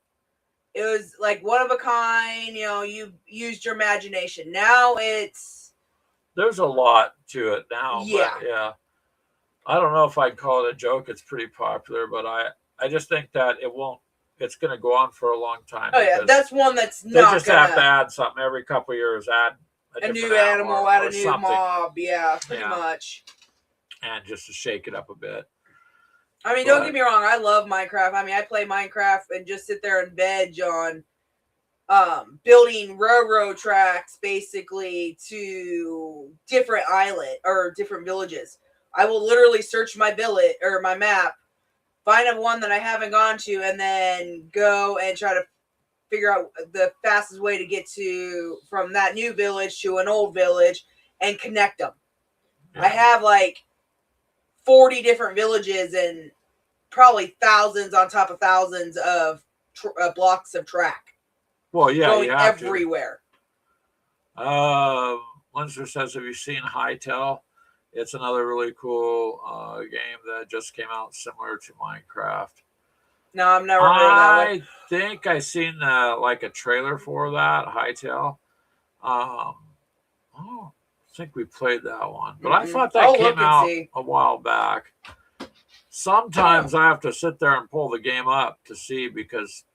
It was like one of a kind, you used your imagination. Now there's a lot to it now. Yeah. But yeah. I don't know if I'd call it a joke. It's pretty popular, but I just think that it's going to go on for a long time. Oh yeah, that's one that's they just have to add something every couple of years, add a new animal, add a new mob. Yeah, pretty much. And just to shake it up a bit. I mean, don't get me wrong. I love Minecraft. I mean, I play Minecraft and just sit there and veg on building railroad tracks, basically, to different different villages. I will literally search my village or my map, find one that I haven't gone to, and then go and try to figure out the fastest way to get from that new village to an old village and connect them. Yeah. I have like 40 different villages and probably thousands on top of thousands of blocks of track. Well, yeah, going everywhere. Linzer says, have you seen Hytale? It's another really cool game that just came out similar to Minecraft. No, I've never heard of that. I think I seen like a trailer for that, Hytale. I think we played that one, but I thought that came out a while back. Sometimes I have to sit there and pull the game up to see because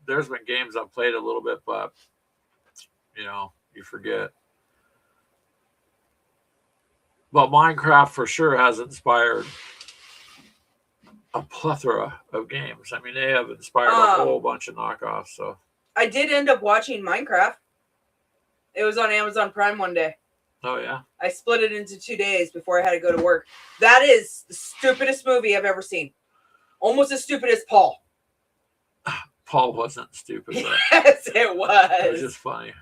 there's been games I've played a little bit, but you forget. But Minecraft for sure has inspired a plethora of games. I mean, they have inspired a whole bunch of knockoffs. So I did end up watching Minecraft. It was on Amazon Prime one day. Oh, yeah? I split it into 2 days before I had to go to work. That is the stupidest movie I've ever seen. Almost as stupid as Paul. Paul wasn't stupid, though. Yes, it was. It was just funny.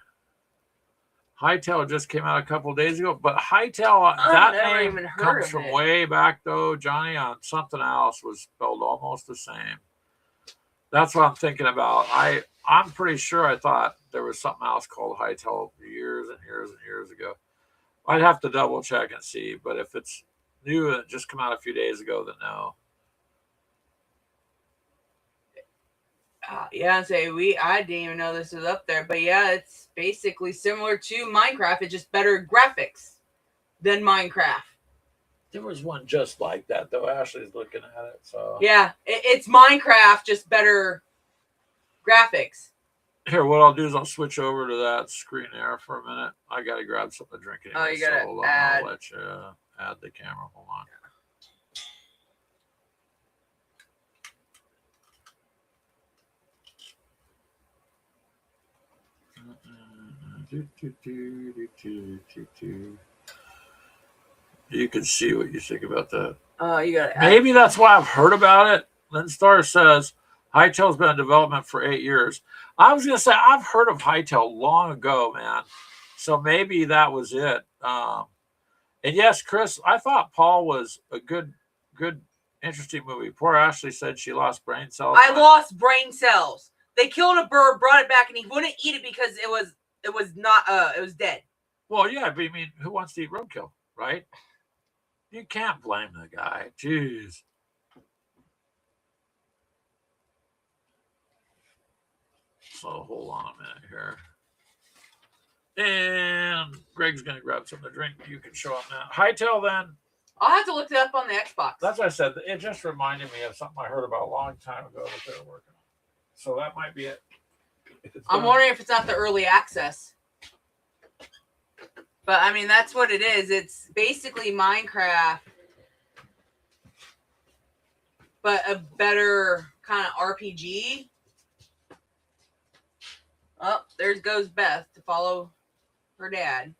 Hytale just came out a couple of days ago, but Hytale, that name comes from way back, though, Johnny, on something else was spelled almost the same. That's what I'm thinking about. I'm pretty sure I thought there was something else called Hytale years and years and years ago. I'd have to double check and see, but if it's new and it just come out a few days ago, then no. Yeah, I didn't even know this was up there, but yeah, it's basically similar to Minecraft. It's just better graphics than Minecraft. There was one just like that, though. Ashley's looking at it, so yeah, it's Minecraft, just better graphics. Here, what I'll do is I'll switch over to that screen there for a minute. I gotta grab something to drink anyway. Oh, you gotta add. I'll let you add the camera. Hold on. You can see what you think about that. You got it. Maybe that's why I've heard about it. Linstar says Hytale's been in development for 8 years. I was gonna say I've heard of Hytale long ago, man. So maybe that was it. And yes, Chris, I thought Paul was a good, interesting movie. Poor Ashley said she lost brain cells. I lost brain cells. They killed a bird, brought it back, and he wouldn't eat it because it was dead. Well, yeah, but I mean, who wants to eat roadkill, right? You can't blame the guy. Jeez. So hold on a minute here. And Greg's going to grab something to drink. You can show him that. Hytale, then. I'll have to look it up on the Xbox. That's what I said. It just reminded me of something I heard about a long time ago that they were working on. So that might be it. I'm wondering if it's not the early access. But, I mean, that's what it is. It's basically Minecraft but a better kind of RPG. Oh, there goes Beth to follow her dad.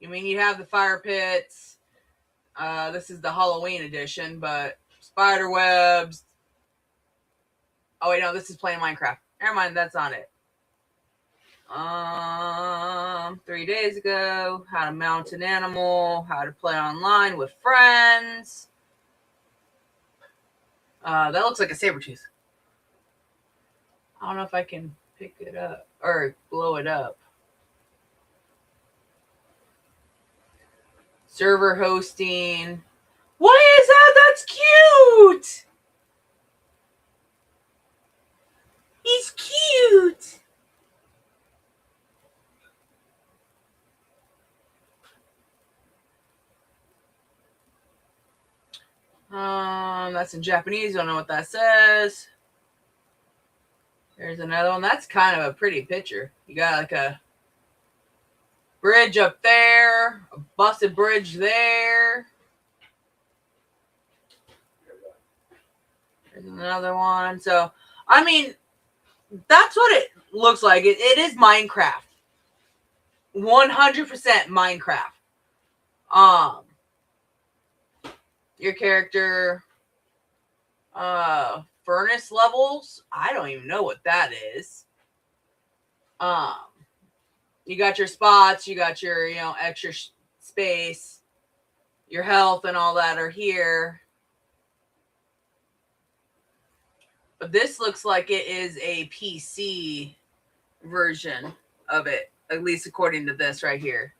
I mean, you have the fire pits. This is the Halloween edition, but spider webs. Oh wait, no, this is playing Minecraft. Never mind, that's not it. 3 days ago, how to mount an animal, how to play online with friends. That looks like a Sabretooth. I don't know if I can pick it up or blow it up. Server hosting. What is that? That's cute! He's cute! That's in Japanese. Don't know what that says. There's another one. That's kind of a pretty picture. You got like a bridge up there, a busted bridge there. There's another one. So, I mean, that's what it looks like. It is Minecraft. 100% Minecraft. Your character, furnace levels. I don't even know what that is. You got your spots. You got your, extra space. Your health and all that are here. But this looks like it is a PC version of it, at least according to this right here.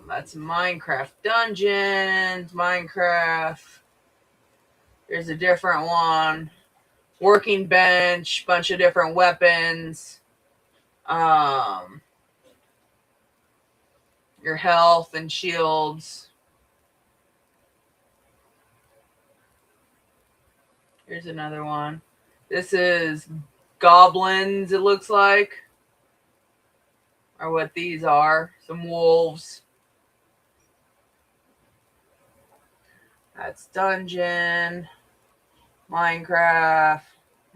That's Minecraft Dungeons, Minecraft. There's a different one. Working bench, bunch of different weapons. Your health and shields. Here's another one. This is goblins, it looks like. Or what these are. Some wolves. That's Dungeon. Minecraft.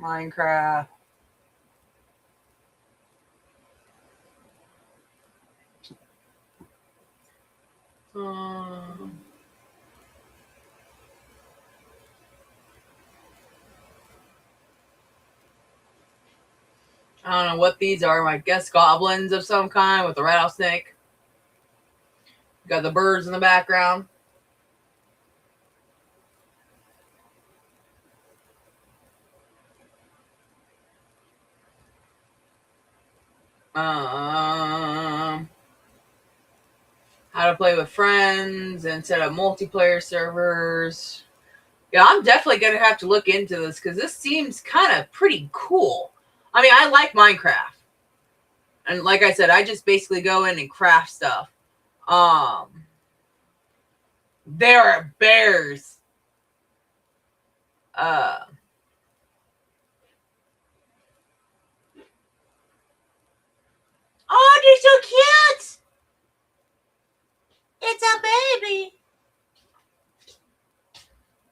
Minecraft. I don't know what these are. I guess goblins of some kind with a rattlesnake. Got the birds in the background. How to play with friends and set up multiplayer servers. Yeah, I'm definitely going to have to look into this because this seems kind of pretty cool. I mean, I like Minecraft. And like I said, I just basically go in and craft stuff. There are bears. Oh, they're so cute. It's a baby.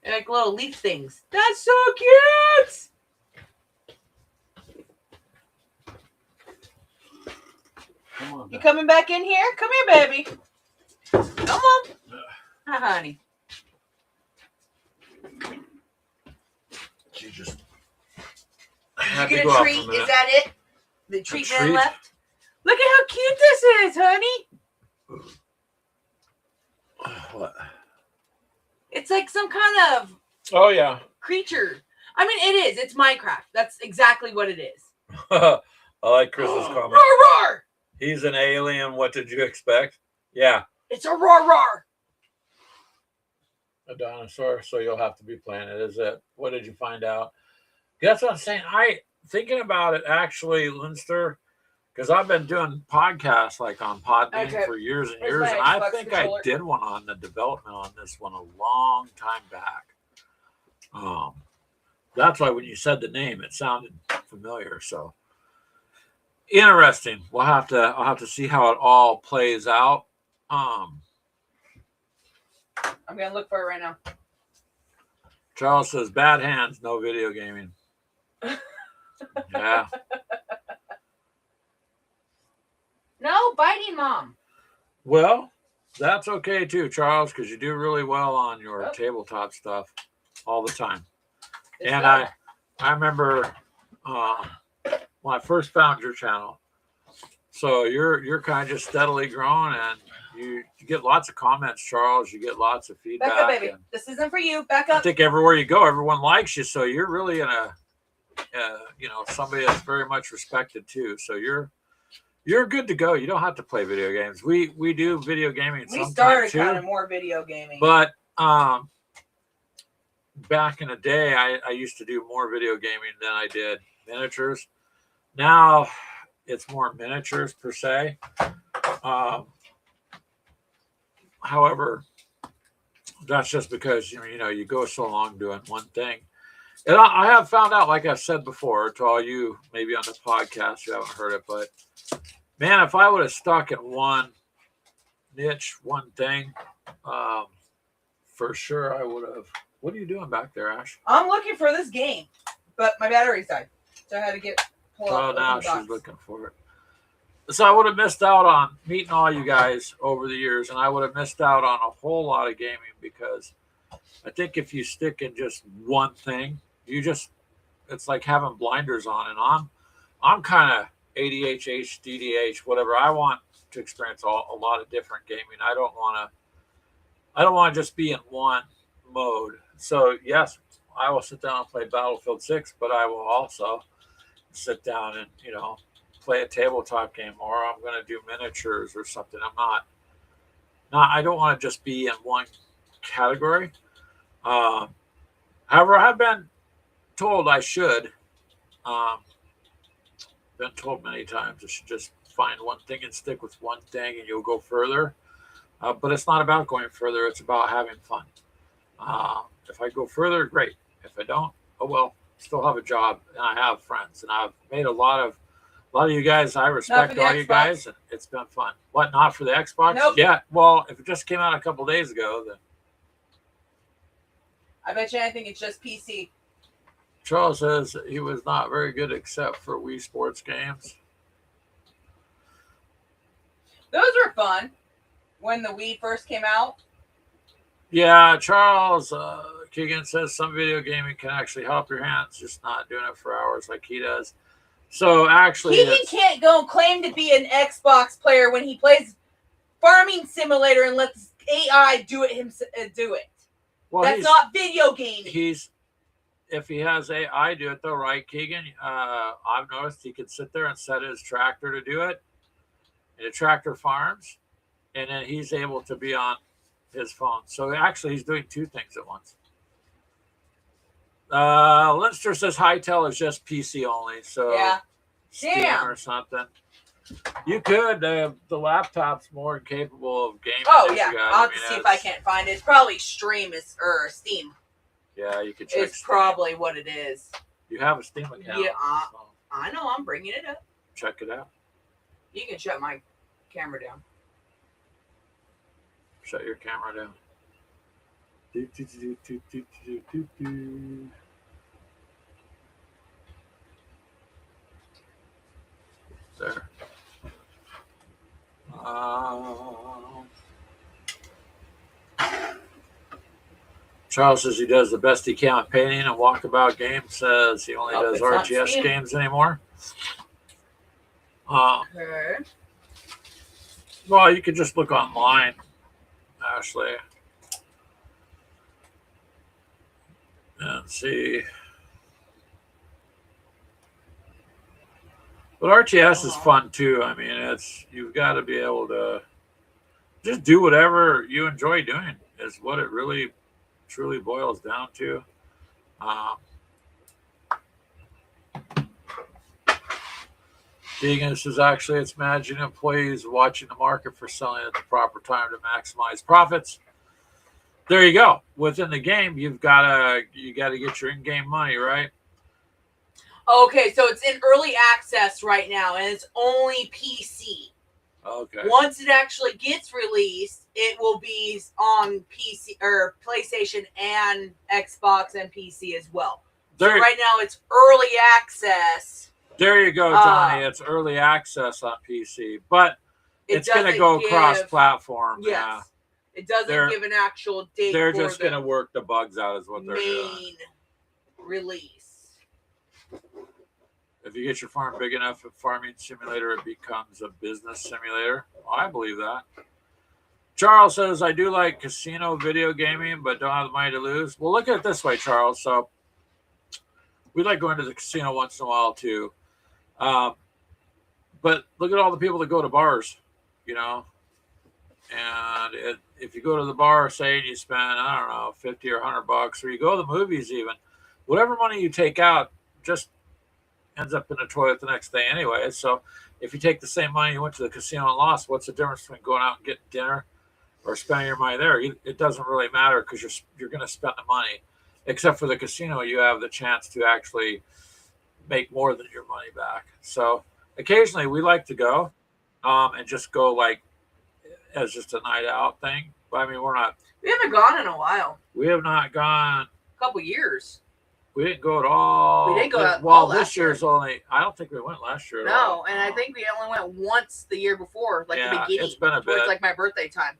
They're like little leaf things. That's so cute. Come on, You coming back in here? Come here, baby. Come on. Hi, honey. She just Did you get a treat? Is that it? The treat man left? Look at how cute this is, honey. What? It's like some kind of creature. I mean, it is. It's Minecraft. That's exactly what it is. I like Chris's comment. Roar, roar! He's an alien. What did you expect? Yeah. It's a roar, roar. A dinosaur. So you'll have to be playing it. Is it? What did you find out? That's what I'm saying. Thinking about it actually, Linster, because I've been doing podcasts like on Podbean for years and years, and I think I did one on the development on this one a long time back. That's why when you said the name, it sounded familiar. So Interesting. I'll have to see how it all plays out. I'm gonna look for it right now. Charles says bad hands, no video gaming. Yeah. No, biting mom. Well, that's okay too, Charles, because you do really well on your tabletop stuff all the time. And I remember when I first found your channel. So you're kind of just steadily growing, and you get lots of comments, Charles. You get lots of feedback. Back up, baby. This isn't for you. Back up. I think everywhere you go, everyone likes you. So you're really in a, somebody that's very much respected too. So you're good to go. You don't have to play video games. We do video gaming. We started kind of more video gaming, but back in the day, I used to do more video gaming than I did miniatures. Now it's more miniatures per se. However, that's just because you go so long doing one thing. And I have found out, like I've said before, to all you maybe on the podcast, you haven't heard it, but man, if I would have stuck in one niche, one thing, for sure I would have. What are you doing back there, Ash? I'm looking for this game, but my battery's died, so I had to pull out. Oh, now she's looking for it. So I would have missed out on meeting all you guys over the years, and I would have missed out on a whole lot of gaming, because I think if you stick in just one thing, it's like having blinders on. And I'm kind of ADHD, DDH, whatever. I want to experience a lot of different gaming. I don't want to just be in one mode. So yes, I will sit down and play Battlefield 6, but I will also sit down and play a tabletop game, or I'm going to do miniatures or something. I don't want to just be in one category. However, I've been told I should. Been told many times I should just find one thing and stick with one thing, and you'll go further. But it's not about going further. It's about having fun. If I go further, great. If I don't, oh well. Still have a job, and I have friends, and I've made a lot of you guys. I respect all you guys, and it's been fun. What, not for the Xbox? Nope. Yeah. Well, if it just came out a couple days ago, then I bet you anything it's just PC. Charles says he was not very good except for Wii Sports games. Those were fun when the Wii first came out. Yeah, Charles Keegan says some video gaming can actually help your hands, just not doing it for hours like he does. So actually, Keegan can't go claim to be an Xbox player when he plays Farming Simulator and lets AI do it. Well, that's not video gaming. If he has AI do it though, right, Keegan? I've noticed he could sit there and set his tractor to do it, and the tractor farms, and then he's able to be on his phone. So actually, he's doing two things at once. Linster says Hightail is just PC only, so yeah, Steam or something. You could. The laptop's more capable of gaming. Oh yeah, I'll have to see if I can't find it. It's probably Steam. Yeah, you could check. It's Steam. Probably what it is. You have a Steam account. Yeah, I know. I'm bringing it up. Check it out. You can shut my camera down. Shut your camera down. There. Charles says he does the best he can at painting and walkabout games. Says he only does RTS games anymore. Okay. Well, you could just look online, Ashley, and see. But RTS is fun too. I mean, you've got to be able to just do whatever you enjoy doing is what it really truly boils down to. Deegan says actually it's managing employees watching the market for selling at the proper time to maximize profits. There you go. Within the game, you got to get your in-game money, right? Okay, so it's in early access right now, and it's only PC. Okay. Once it actually gets released, it will be on PC or PlayStation and Xbox and PC as well. So right now it's early access. There you go, Johnny. It's early access on PC, but it's going to go cross-platform. Yes. Yeah. It doesn't give an actual date. They're just going to work the bugs out is what they're doing. Main release. If you get your farm big enough, a farming simulator, it becomes a business simulator. Well, I believe that. Charles says, I do like casino video gaming, but don't have the money to lose. Well, look at it this way, Charles. So we like going to the casino once in a while, too. But look at all the people that go to bars, you know. And if you go to the bar, say, and you spend, I don't know, 50 or 100 bucks, or you go to the movies even, whatever money you take out just ends up in the toilet the next day anyway. So if you take the same money you went to the casino and lost, what's the difference between going out and getting dinner or spending your money there? It doesn't really matter because you're going to spend the money. Except for the casino, you have the chance to actually make more than your money back. So occasionally we like to go and just go like as just a night out thing. But I mean, we haven't gone in a while. We have not gone. A couple years. We didn't go at all. We didn't go at all. Well, this year's only. I don't think we went last year at all. No, and I think we only went once the year before, like the beginning. It's been a bit. It's like my birthday time.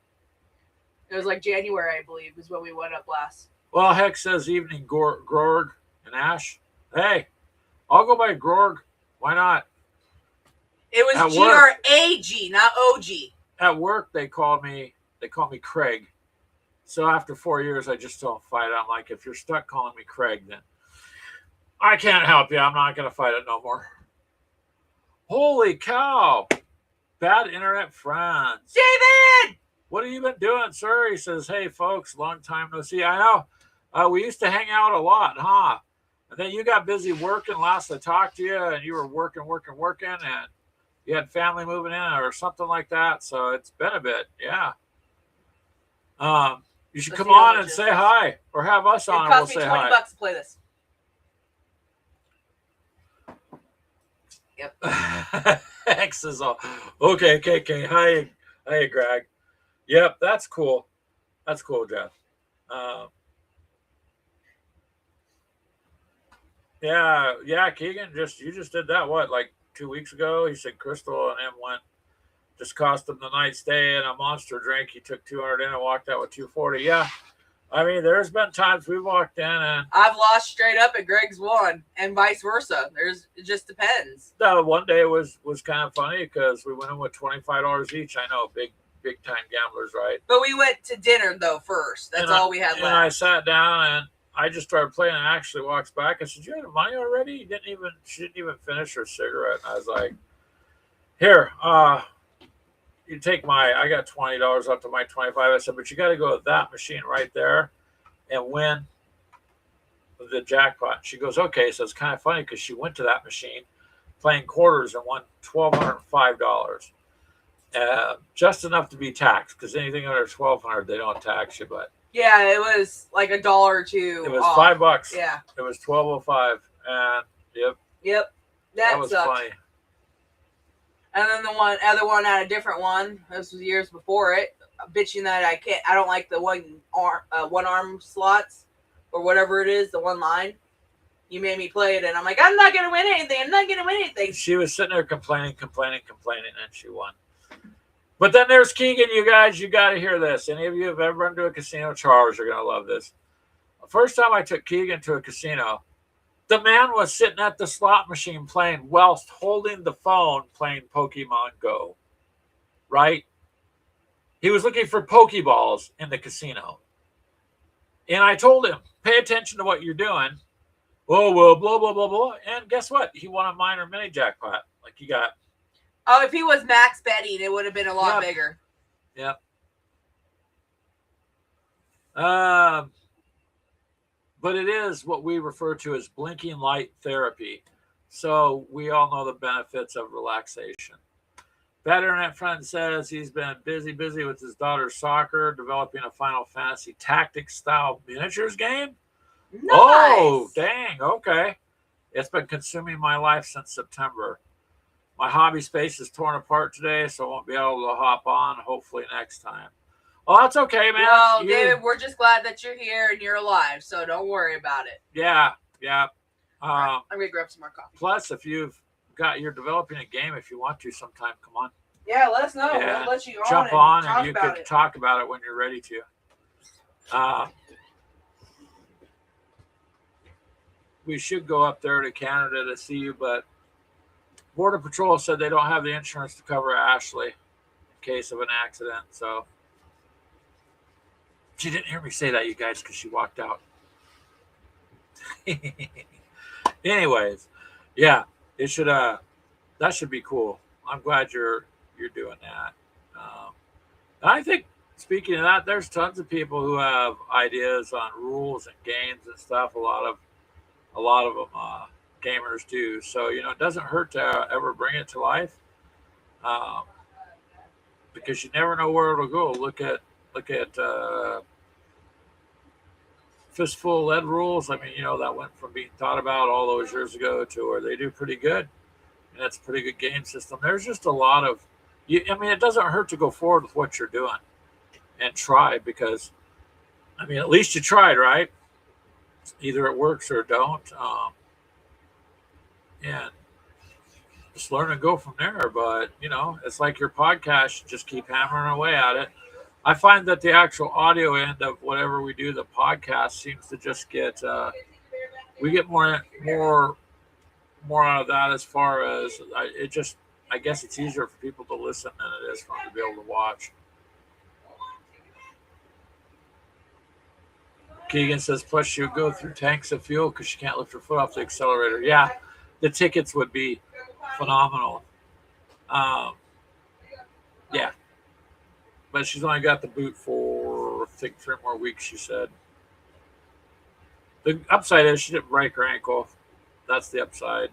It was like January, I believe, is when we went up last. Well, Heck says evening, Grorg and Ash. Hey, I'll go by Grorg. Why not? It was Grag, not OG. At work, they call me Craig. So after 4 years, I just don't fight it. I'm like, if you're stuck calling me Craig, then I can't help you. I'm not going to fight it no more. Holy cow. Bad internet friends. David! What have you been doing, sir? He says, hey, folks, long time no see. I know. We used to hang out a lot, huh? And then you got busy working last I talked to you, and you were working, and you had family moving in or something like that. So it's been a bit, yeah. You should come on and say hi, or have us on and we'll say hi. It cost me $20 to play this. Yep. X is all. Okay, KK. Hi, Greg. Yep, that's cool. That's cool, Jeff. Yeah, Keegan, you just did that, what, like 2 weeks ago? He said Crystal and him just cost him the night stay and a monster drink. He took 200 in and walked out with 240. Yeah. I mean, there's been times we walked in and I've lost straight up and Greg's won, and vice versa. It just depends. One day was kind of funny because we went in with $25 each. I know, big time gamblers, right? But we went to dinner though first. That's all we had left. And I sat down and I just started playing and Ashley walks back. I said, you had money already? She didn't even finish her cigarette. And I was like, here, you take I got $20 up to my 25. I said, but you got to go with that machine right there and win the jackpot. She goes, okay. So it's kind of funny because she went to that machine playing quarters and won $1,205. Just enough to be taxed because anything under $1,200 they don't tax you. But yeah, it was like $1 or $2. It was $5. Yeah, it was $1,205, and yep, that was funny. And then the other one had a different one. This was years before it, bitching that I don't like the one arm slots or whatever it is, the one line. You made me play it, and I'm like, I'm not gonna win anything. She was sitting there complaining, and she won. But then there's Keegan, you guys. You got to hear this. Any of you have ever been to a casino? Charles, you're gonna love this. The first time I took Keegan to a casino, the man was sitting at the slot machine playing whilst holding the phone playing Pokemon Go. Right? He was looking for Pokeballs in the casino. And I told him, pay attention to what you're doing. Oh, well, blah, blah, blah, blah. And guess what? He won a minor mini jackpot. Like you got. Oh, if he was max betting, it would have been a lot bigger. Yep. But it is what we refer to as blinking light therapy. So we all know the benefits of relaxation. Bad Internet Friend says he's been busy with his daughter's soccer, developing a Final Fantasy Tactics style miniatures game. Nice. Oh, dang. Okay. It's been consuming my life since September. My hobby space is torn apart today, so I won't be able to hop on. Hopefully next time. Well, that's okay, man. Well, David, we're just glad that you're here and you're alive, so don't worry about it. Yeah. Right, I'm gonna grab some more coffee. Plus, if you're developing a game, if you want to sometime, come on. Yeah, let us know. Yeah. We'll let you Jump on and you can can talk about it when you're ready to. We should go up there to Canada to see you, but Border Patrol said they don't have the insurance to cover Ashley in case of an accident. So she didn't hear me say that, you guys, because she walked out. Anyways, yeah, it should. That should be cool. I'm glad you're doing that. I think, speaking of that, there's tons of people who have ideas on rules and games and stuff. A lot of them gamers do. So it doesn't hurt to ever bring it to life, because you never know where it'll go. Look at Fistful of Lead rules. I mean, that went from being thought about all those years ago to where they do pretty good, and it's a pretty good game system. There's just a lot of, it doesn't hurt to go forward with what you're doing and try, because, at least you tried, right? Either it works or it don't, and just learn and go from there. But it's like your podcast; you just keep hammering away at it. I find that the actual audio end of whatever we do, the podcast, seems to just get we get more out of that, as far as I guess it's easier for people to listen than it is for them to be able to watch. Keegan says, plus you go through tanks of fuel because she can't lift her foot off the accelerator. Yeah, the tickets would be phenomenal. Yeah. But she's only got the boot for, I think, 3 more weeks, she said. The upside is she didn't break her ankle. That's the upside.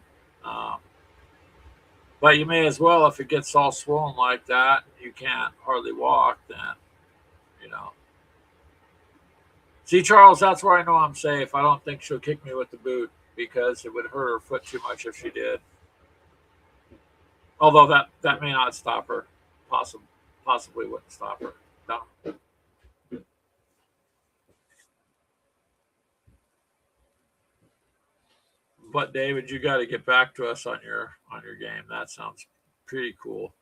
But you may as well, if it gets all swollen like that, you can't hardly walk, then, See, Charles, that's where I know I'm safe. I don't think she'll kick me with the boot, because it would hurt her foot too much if she did. Although that may not stop her. Possibly wouldn't stop her. No. But David, you got to get back to us on your game. That sounds pretty cool.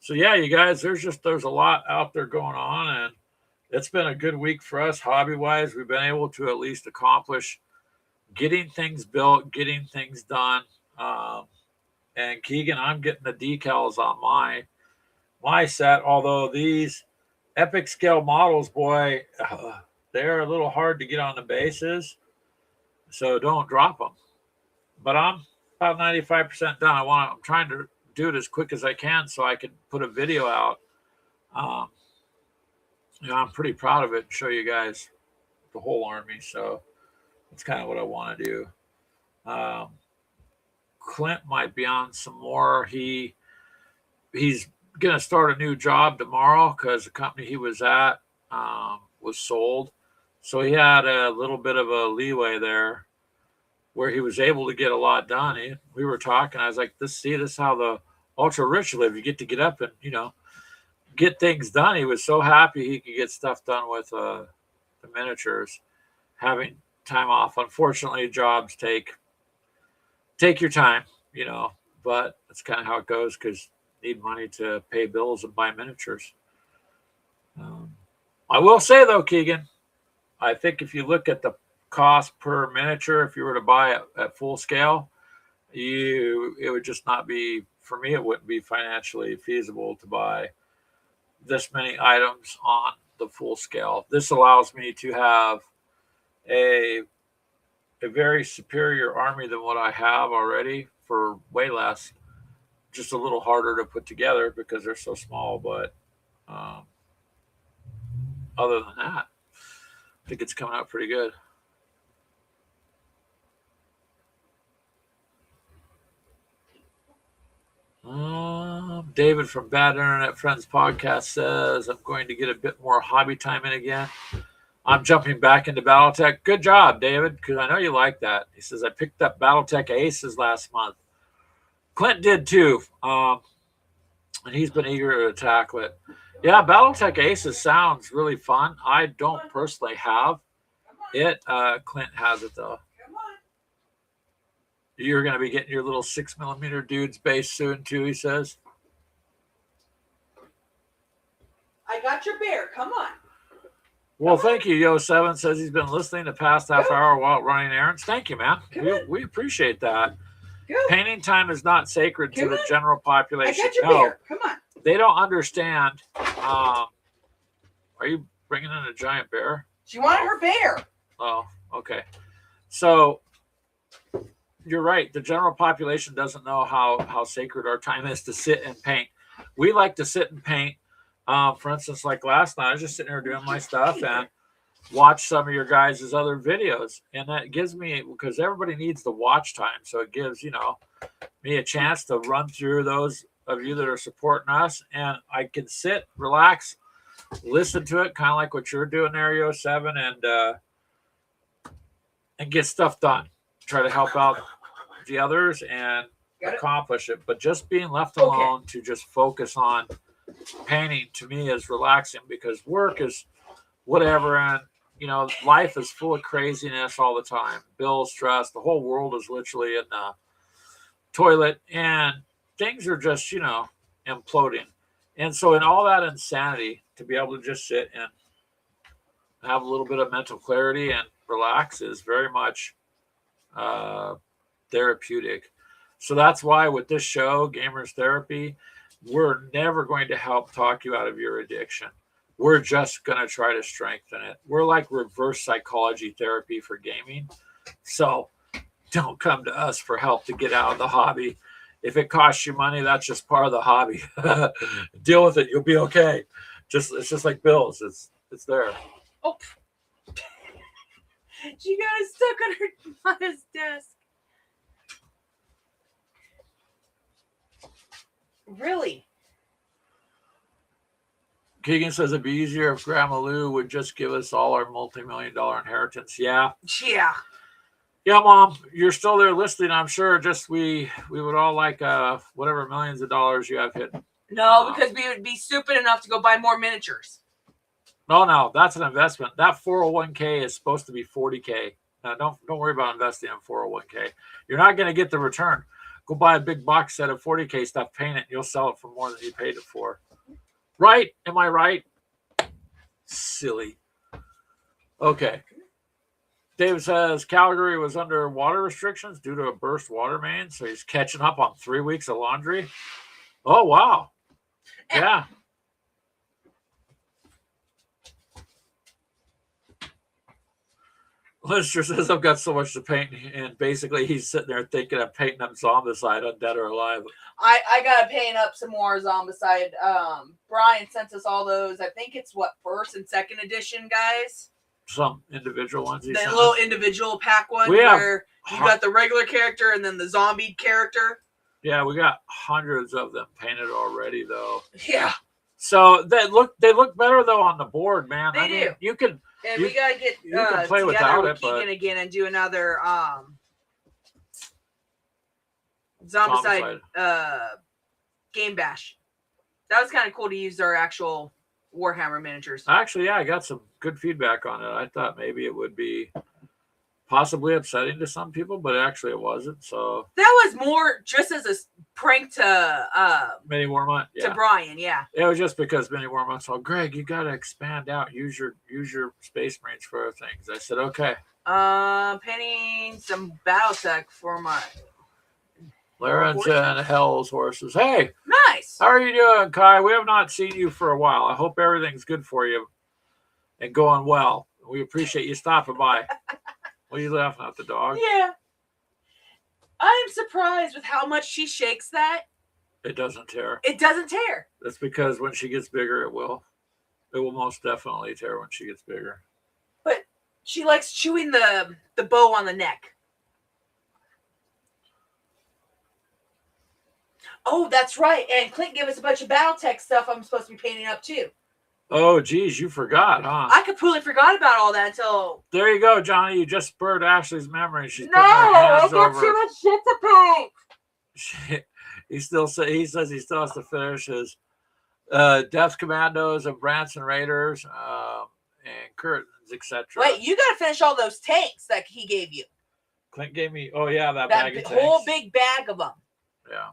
So yeah, you guys, there's a lot out there going on, and it's been a good week for us hobby wise. We've been able to at least accomplish getting things built, getting things done. And Keegan, I'm getting the decals on my set, although these epic scale models, boy, they're a little hard to get on the bases, so don't drop them. But I'm about 95% done. I'm trying to do it as quick as I can so I can put a video out. I'm pretty proud of it and show you guys the whole army, so that's kind of what I want to do. Clint might be on some more. He's going to start a new job tomorrow because the company he was at was sold. So he had a little bit of a leeway there where he was able to get a lot done. We were talking. I was like, this is how the ultra rich live. You get to get up and, get things done. He was so happy he could get stuff done with the miniatures, having time off. Unfortunately, jobs take your time, but that's kind of how it goes, because need money to pay bills and buy miniatures. I will say though, Keegan, I think if you look at the cost per miniature, if you were to buy it at full scale, it would just not be, for me, it wouldn't be financially feasible to buy this many items on the full scale. This allows me to have a very superior army than what I have already for way less. Just a little harder to put together because they're so small, but other than that, I think it's coming out pretty good. David from Bad Internet Friends podcast says, I'm going to get a bit more hobby time in again. I'm jumping back into BattleTech. Good job, David, because I know you like that. He says, I picked up BattleTech Aces last month. Clint did too. And he's been eager to tackle it. Yeah, BattleTech Aces sounds really fun. I don't personally have it. Clint has it though. You're going to be getting your little 6mm dudes base soon too, he says. I got your bear. Come on. Well, thank you. Yo7 says he's been listening the past half hour while running errands. Thank you, man. We appreciate that. Go. Painting time is not sacred to the general population. I got your bear. Come on. They don't understand. Are you bringing in a giant bear? She wanted her bear. Oh, okay. So you're right. The general population doesn't know how sacred our time is to sit and paint. We like to sit and paint. For instance, like last night, I was just sitting here doing my stuff and watch some of your guys' other videos. And that gives me, because everybody needs the watch time. So it gives, me a chance to run through those of you that are supporting us. And I can sit, relax, listen to it, kind of like what you're doing there, Yo7, and get stuff done. Try to help out the others and accomplish it. But just being left alone to just focus on painting to me is relaxing, because work is whatever, and life is full of craziness all the time. Bills, stress, the whole world is literally in the toilet, and things are just imploding. And so in all that insanity, to be able to just sit and have a little bit of mental clarity and relax is very much therapeutic. So that's why with this show, Gamers Therapy, we're never going to help talk you out of your addiction. We're just going to try to strengthen it. We're like reverse psychology therapy for gaming. So don't come to us for help to get out of the hobby. If it costs you money, that's just part of the hobby. Deal with it. You'll be okay. It's just like bills. It's there. Oh. She got it stuck on his desk. Really? Keegan says it'd be easier if Grandma Lou would just give us all our multi-million-dollar inheritance. Yeah. Yeah. Yeah, Mom, you're still there listening, I'm sure. Just we would all like whatever millions of dollars you have hidden. No, because we would be stupid enough to go buy more miniatures. No, that's an investment. That 401k is supposed to be 40k. Don't worry about investing in 401k. You're not going to get the return. Go buy a big box set of 40k stuff, paint it, and you'll sell it for more than you paid it for. Right? Am I right? Silly. Okay. David says Calgary was under water restrictions due to a burst water main, so he's catching up on 3 weeks of laundry. Oh, wow. Yeah. Lister says, I've got so much to paint, and basically he's sitting there thinking of painting up Zombicide on Dead or Alive. I gotta paint up some more Zombicide. Brian sent us all those. I think it's first and second edition, guys. Some individual ones. The little individual pack one where you got the regular character and then the zombie character. Yeah, we got hundreds of them painted already, though. Yeah. So they look better though on the board, man. They do. You can. And we gotta get you can play without it, Keegan again and do another Zombicide game bash. That was kind of cool to use our actual Warhammer miniatures. Actually, yeah, I got some good feedback on it. I thought maybe it would be possibly upsetting to some people, but actually it wasn't. So that was more just as a prank to Mini Warmont, to Brian, yeah. It was just because Mini Warmont said, Greg, you got to expand out, use your Space Marines for things. I said, okay. Painting some BattleTech for my Larens and Hell's horses. Hey, nice. How are you doing, Kai? We have not seen you for a while. I hope everything's good for you and going well. We appreciate you stopping by. What are you laughing at, the dog? Yeah. I am surprised with how much she shakes that. It doesn't tear. It doesn't tear. That's because when she gets bigger, it will. It will most definitely tear when she gets bigger. But she likes chewing the bow on the neck. Oh, that's right. And Clint gave us a bunch of BattleTech stuff I'm supposed to be painting up too. Oh, geez, you forgot, huh? I completely forgot about all that until. There you go, Johnny. You just spurred Ashley's memory. She's No, putting her I hands got over. too much shit to paint. He says he still has to finish his Death Commandos of Branson Raiders and curtains, etc. Wait, you got to finish all those tanks that he gave you. Clint gave me. Oh yeah, that That bag of whole tanks. big bag of them. Yeah.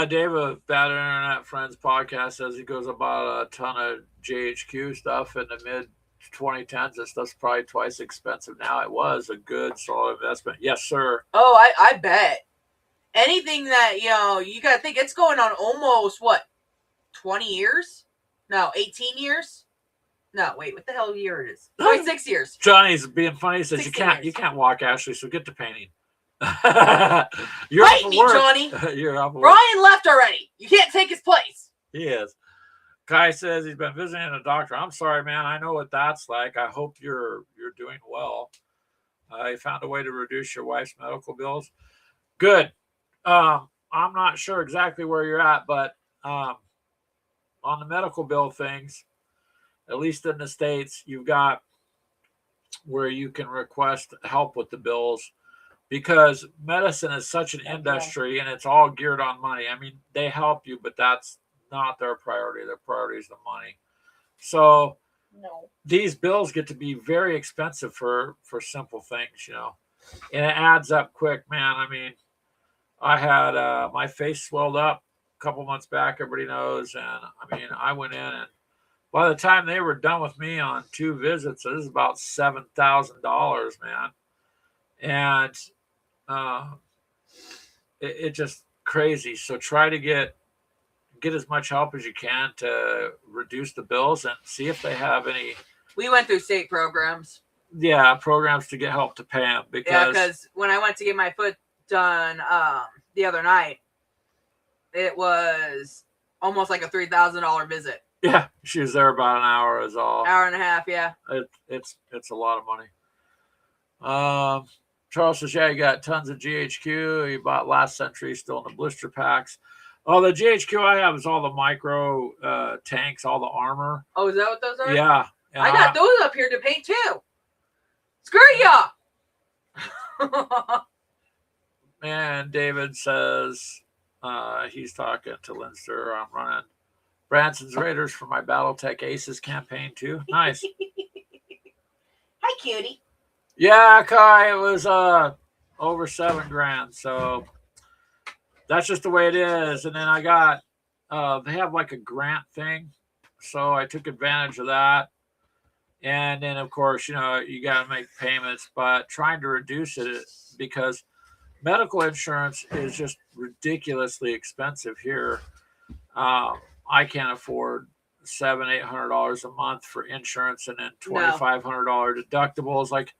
Dave of Bad Internet Friends podcast says he goes about a ton of JHQ stuff in the mid 2010s. This stuff's probably twice expensive now. It was a good, solid investment. Yes, sir. Oh, I bet. Anything that, you got to think it's going on almost, 20 years? No, 18 years? No, wait, what the hell year it is? 26 years. Johnny's being funny. He says you can't walk, Ashley, so get to painting. You're Fight me, Johnny. You're off of work. Brian left already. You can't take his place. He is. Kai says he's been visiting a doctor. I'm sorry, man. I know what that's like. I hope you're doing well. You found a way to reduce your wife's medical bills. Good. I'm not sure exactly where you're at, but on the medical bill things, at least in the States, you've got where you can request help with the bills because medicine is such an industry and it's all geared on money. I mean, they help you, but that's not their priority. Their priority is the money. So these bills get to be very expensive for simple things, and it adds up quick, man. I mean, I had my face swelled up a couple months back, everybody knows. And I mean, I went in and by the time they were done with me on 2 visits, this is about $7,000, man. And it just crazy. So try to get as much help as you can to reduce the bills and see if they have any. We went through state programs. Yeah, programs to get help to pay them. Because when I went to get my foot done the other night, it was almost like a $3,000 visit. Yeah, she was there about an hour is all. Hour and a half, yeah. It's a lot of money. Charles says, yeah, you got tons of GHQ. You bought last century, still in the blister packs. Oh, the GHQ I have is all the micro tanks, all the armor. Oh, is that what those are? Yeah. I got those up here to paint too. Screw ya! And David says he's talking to Linster. I'm running Branson's Raiders for my Battletech Aces campaign too. Nice. Hi, cutie. Yeah, Kai, it was over $7,000. So that's just the way it is. And then I got they have like a grant thing, so I took advantage of that. And then of course, you got to make payments, but trying to reduce it because medical insurance is just ridiculously expensive here. I can't afford $700-800 a month for insurance and then $2,500 deductibles. Like,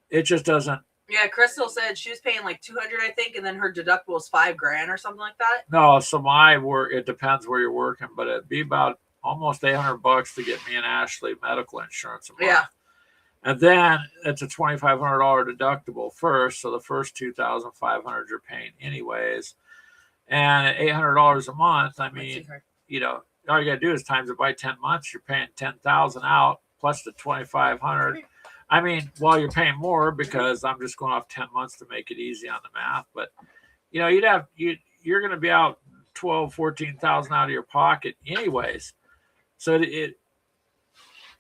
it just doesn't. Yeah, Crystal said she was paying like $200, I think, and then her deductible was $5,000 or something like that. No, so my work, it depends where you're working, but it'd be about almost $800 to get me and Ashley medical insurance a month. Yeah. And then it's a $2,500 deductible first, so the first $2,500 you're paying anyways. And at $800 a month, I mean, all you gotta do is times it by 10 months. You're paying $10,000 out plus the $2,500. I mean, well, you're paying more because I'm just going off 10 months to make it easy on the math. But you're going to be out $12,000-14,000 out of your pocket anyways. So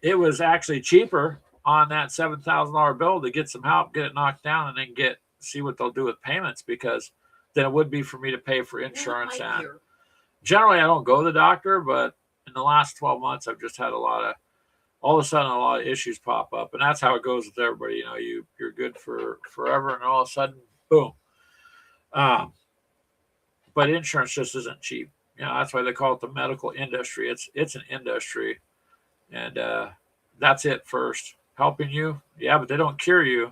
it was actually cheaper on that $7,000 bill to get some help, get it knocked down, and then see what they'll do with payments, because than it would be for me to pay for insurance. And generally, I don't go to the doctor, but in the last 12 months, I've just had all of a sudden, a lot of issues pop up. And that's how it goes with everybody. You're good for forever, and all of a sudden, boom. But insurance just isn't cheap. That's why they call it the medical industry. It's an industry. And that's it first. Helping you, yeah, but they don't cure you.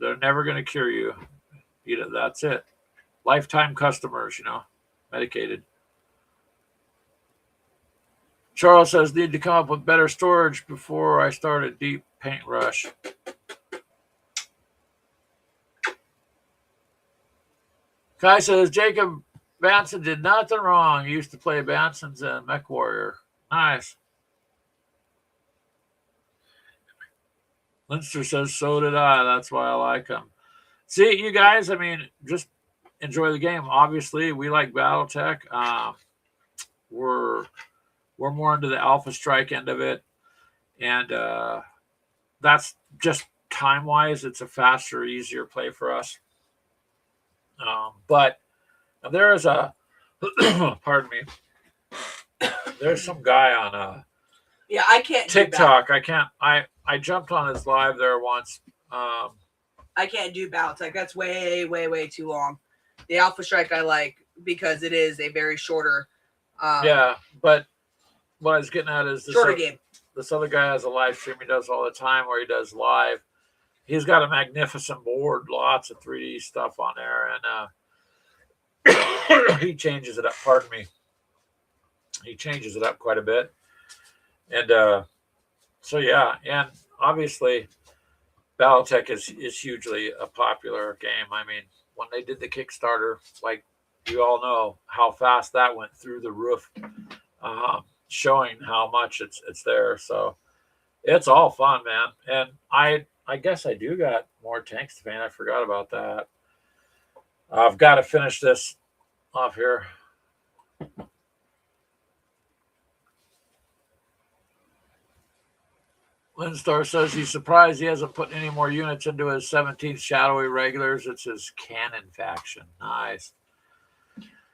They're never going to cure you. That's it. Lifetime customers, medicated. Charles says, need to come up with better storage before I start a deep paint rush. Kai says, Jacob Banson did nothing wrong. He used to play Banson's Mech Warrior. Nice. Linster says, so did I. That's why I like him. See, you guys, I mean, just enjoy the game. Obviously, we like Battletech. We're more into the Alpha Strike end of it. And that's just time-wise, it's a faster, easier play for us. But there is a, pardon me, there's some guy on Yeah, I can't TikTok. I jumped on his live there once. I can't do Battletech. That's way, way, way too long. The Alpha Strike I like because it is a very shorter. Yeah, but what I was getting at is shorter game. This other guy has a live stream he does all the time where he does live. He's got a magnificent board, lots of 3D stuff on there, and he changes it up. Pardon me. He changes it up quite a bit. And so, yeah, and obviously Battletech is hugely a popular game. I mean, when they did the Kickstarter, like you all know how fast that went through the roof, showing how much it's there. So it's all fun, man. And I guess I do got more tanks to paint. I forgot about that. I've got to finish this off here. Lindstar says he's surprised he hasn't put any more units into his 17th Shadowy Regulars. It's his Cannon faction. Nice.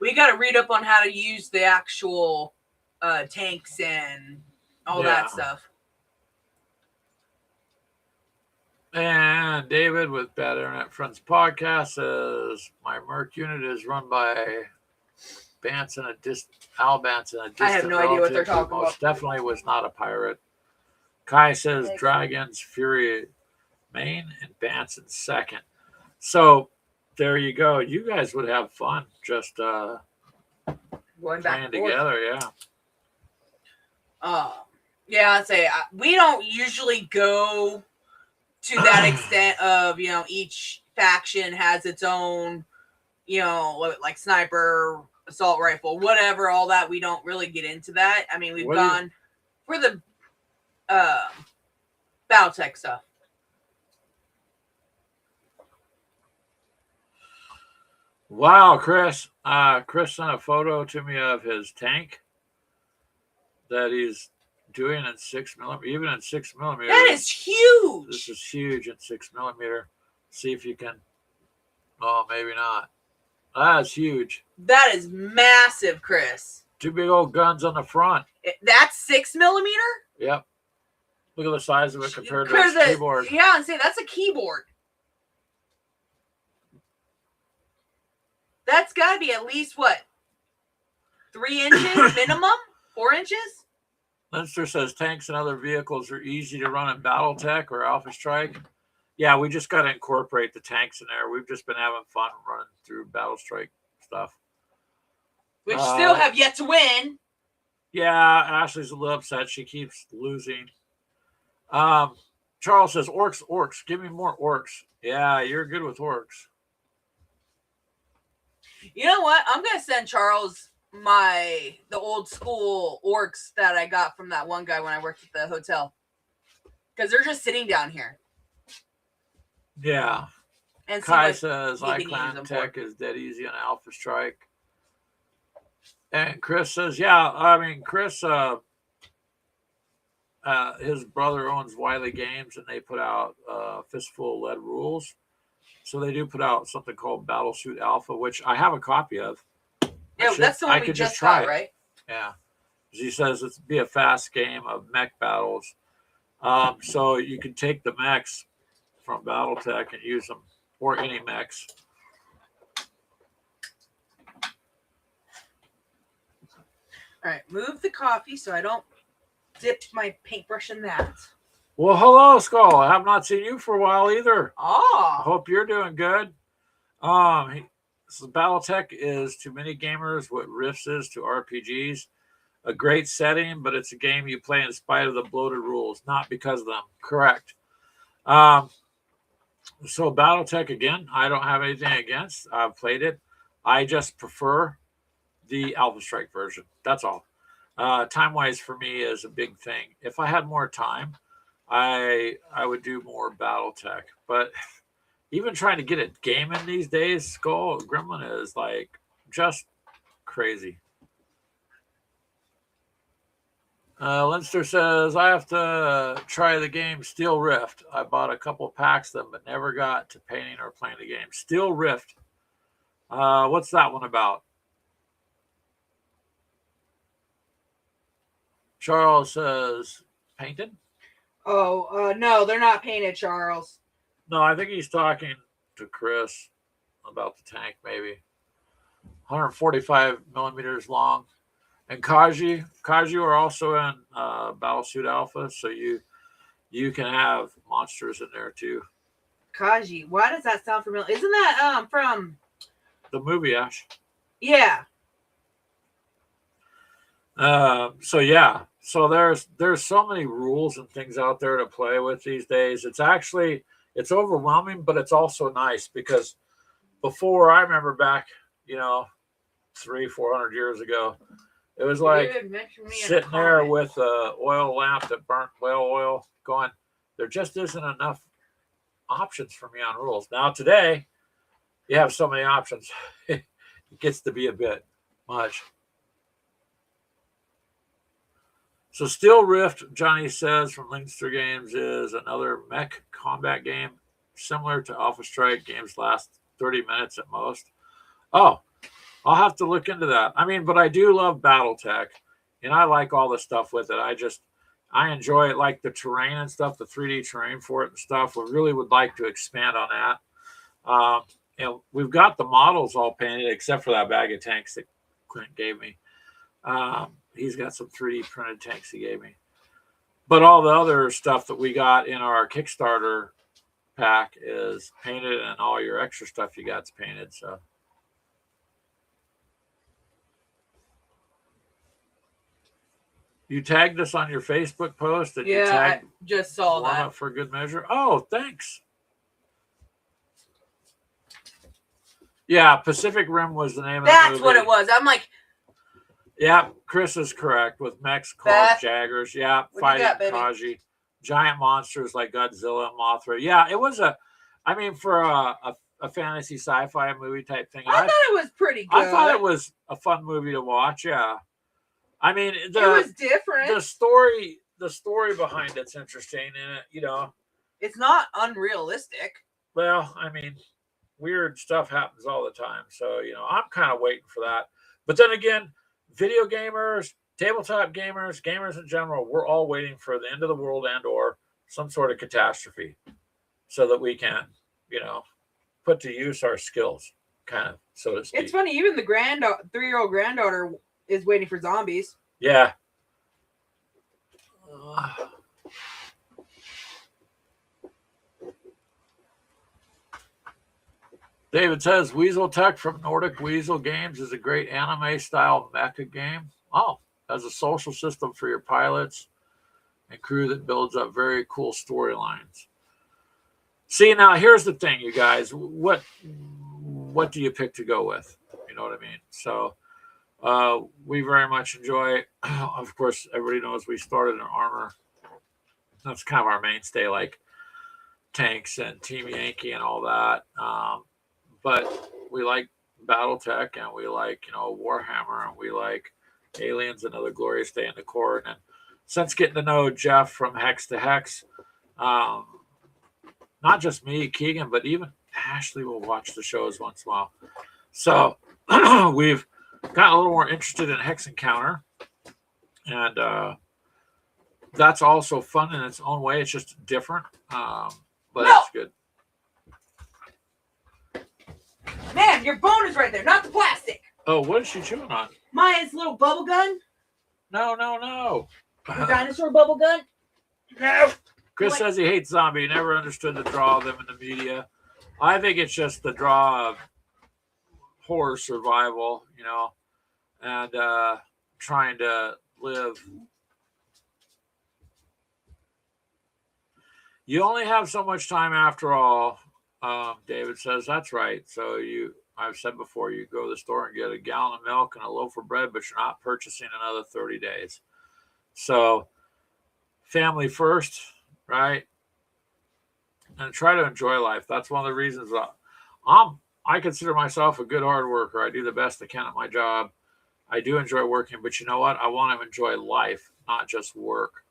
We got to read up on how to use the actual tanks and all that stuff. And David with Bad Internet Friends podcast says my Merc unit is run by Banson, Al Banson, a distant I have no idea what they're talking about. Definitely was not a pirate. Kai says Dragon's Fury main and Banson second. So there you go. You guys would have fun just going playing together, yeah. Yeah, I'd say we don't usually go to that extent of, each faction has its own, like sniper, assault rifle, whatever, all that. We don't really get into that. I mean, we've gone for the Battletech stuff. Wow, Chris. Chris sent a photo to me of his tank that he's doing in 6mm, even in 6mm. That is huge. This is huge in 6mm. See if you can. Oh, maybe not. That's huge. That is massive, Chris. Two big old guns on the front. That's 6mm? Yep. Look at the size of it compared to the keyboard. Yeah, and say that's a keyboard. That's got to be at least, 3 inches minimum? 4 inches? Linster says tanks and other vehicles are easy to run in Battletech or Alpha Strike. Yeah, we just got to incorporate the tanks in there. We've just been having fun running through Battle Strike stuff. Which still have yet to win. Yeah, Ashley's a little upset. She keeps losing. Charles says, orcs. Give me more orcs. Yeah, you're good with orcs. You know what? I'm going to send Charles the old school orcs that I got from that one guy when I worked at the hotel. Because they're just sitting down here. Yeah. And Kai says, iClan Tech is dead easy on Alpha Strike. And Chris says, Chris, his brother owns Wiley Games, and they put out Fistful of Lead Rules. So they do put out something called Battlesuit Alpha, which I have a copy of. Yeah, that's the one we just got, right? Yeah. He says it's be a fast game of mech battles. So you can take the mechs from Battletech and use them, or any mechs. All right, move the coffee so I don't dip my paintbrush in that. Well, hello, Skull. I have not seen you for a while either. Oh. I hope you're doing good. So Battletech is to many gamers what Rifts is to RPGs. A great setting, but it's a game you play in spite of the bloated rules, not because of them. Correct. So Battletech, again, I don't have anything against. I've played it. I just prefer the Alpha Strike version. That's all. Time-wise for me is a big thing. If I had more time, I would do more BattleTech. But even trying to get a game in these days, Skull Gremlin is like just crazy. Leinster says, I have to try the game Steel Rift. I bought a couple packs of them, but never got to painting or playing the game. Steel Rift. What's that one about? Charles says, painted? Oh, no, they're not painted, Charles. No, I think he's talking to Chris about the tank, maybe. 145 millimeters long. And Kaji are also in Battlesuit Alpha, so you can have monsters in there too. Kaji, why does that sound familiar? Isn't that from the movie, Ash? Yeah. So there's so many rules and things out there to play with these days. It's overwhelming, but it's also nice because before, I remember back, 300-400 years ago, it was like sitting there with a oil lamp that burnt whale oil going, there just isn't enough options for me on rules. Now today, you have so many options. It gets to be a bit much. So Steel Rift, Johnny says from Leinster Games, is another mech combat game similar to Alpha Strike. Games last 30 minutes at most. Oh, I'll have to look into that. I mean, but I do love BattleTech, and I like all the stuff with it. I enjoy it, like the terrain and stuff, the 3D terrain for it and stuff. We really would like to expand on that. And we've got the models all painted, except for that bag of tanks that Clint gave me. He's got some 3D printed tanks he gave me. But all the other stuff that we got in our Kickstarter pack is painted, and all your extra stuff you got's painted. So. You tagged us on your Facebook post, and you tagged I just saw that for good measure. Oh, thanks. Yeah, Pacific Rim was the name of the movie. That's what it was. I'm like, yeah, Chris is correct with mechs called Jaggers. Yeah, fighting Kaji, giant monsters like Godzilla and Mothra. Yeah, it was for a fantasy sci-fi movie type thing. I thought it was pretty good. I thought it was a fun movie to watch. Yeah. I mean, it was different. The story behind it's interesting, and it's not unrealistic. Well, I mean, weird stuff happens all the time, so I'm kind of waiting for that. But then again, video gamers, tabletop gamers in general, we're all waiting for the end of the world and/or some sort of catastrophe, so that we can, put to use our skills, kind of, so to speak. It's funny, even the 3-year-old granddaughter is waiting for zombies. Yeah. David says Weasel Tech from Nordic Weasel Games is a great anime-style mecha game. Oh, has a social system for your pilots and crew that builds up very cool storylines. See, now here's the thing, you guys. What do you pick to go with? You know what I mean? So we very much enjoy. Of course, everybody knows we started in armor. That's kind of our mainstay, like tanks and Team Yankee and all that. But we like BattleTech, and we like Warhammer, and we like Aliens, Another Glorious Day in the Court. And since getting to know Jeff from Hex to Hex, not just me, Keegan, but even Ashley will watch the shows once in a while. So we've got a little more interested in Hex Encounter, and that's also fun in its own way. It's just different, but it's good. Man, your bone is right there, not the plastic. Oh, what is she chewing on? Maya's little bubble gun. No. The dinosaur bubble gun. No. Chris says he hates zombie. He never understood the draw of them in the media. I think it's just the draw of horror survival, and trying to live. You only have so much time after all. David says that's right. So I've said before, you go to the store and get a gallon of milk and a loaf of bread, but you're not purchasing another 30 days. So family first, right? And try to enjoy life. That's one of the reasons I consider myself a good hard worker. I do the best I can at my job. I do enjoy working, but you know what? I want to enjoy life, not just work.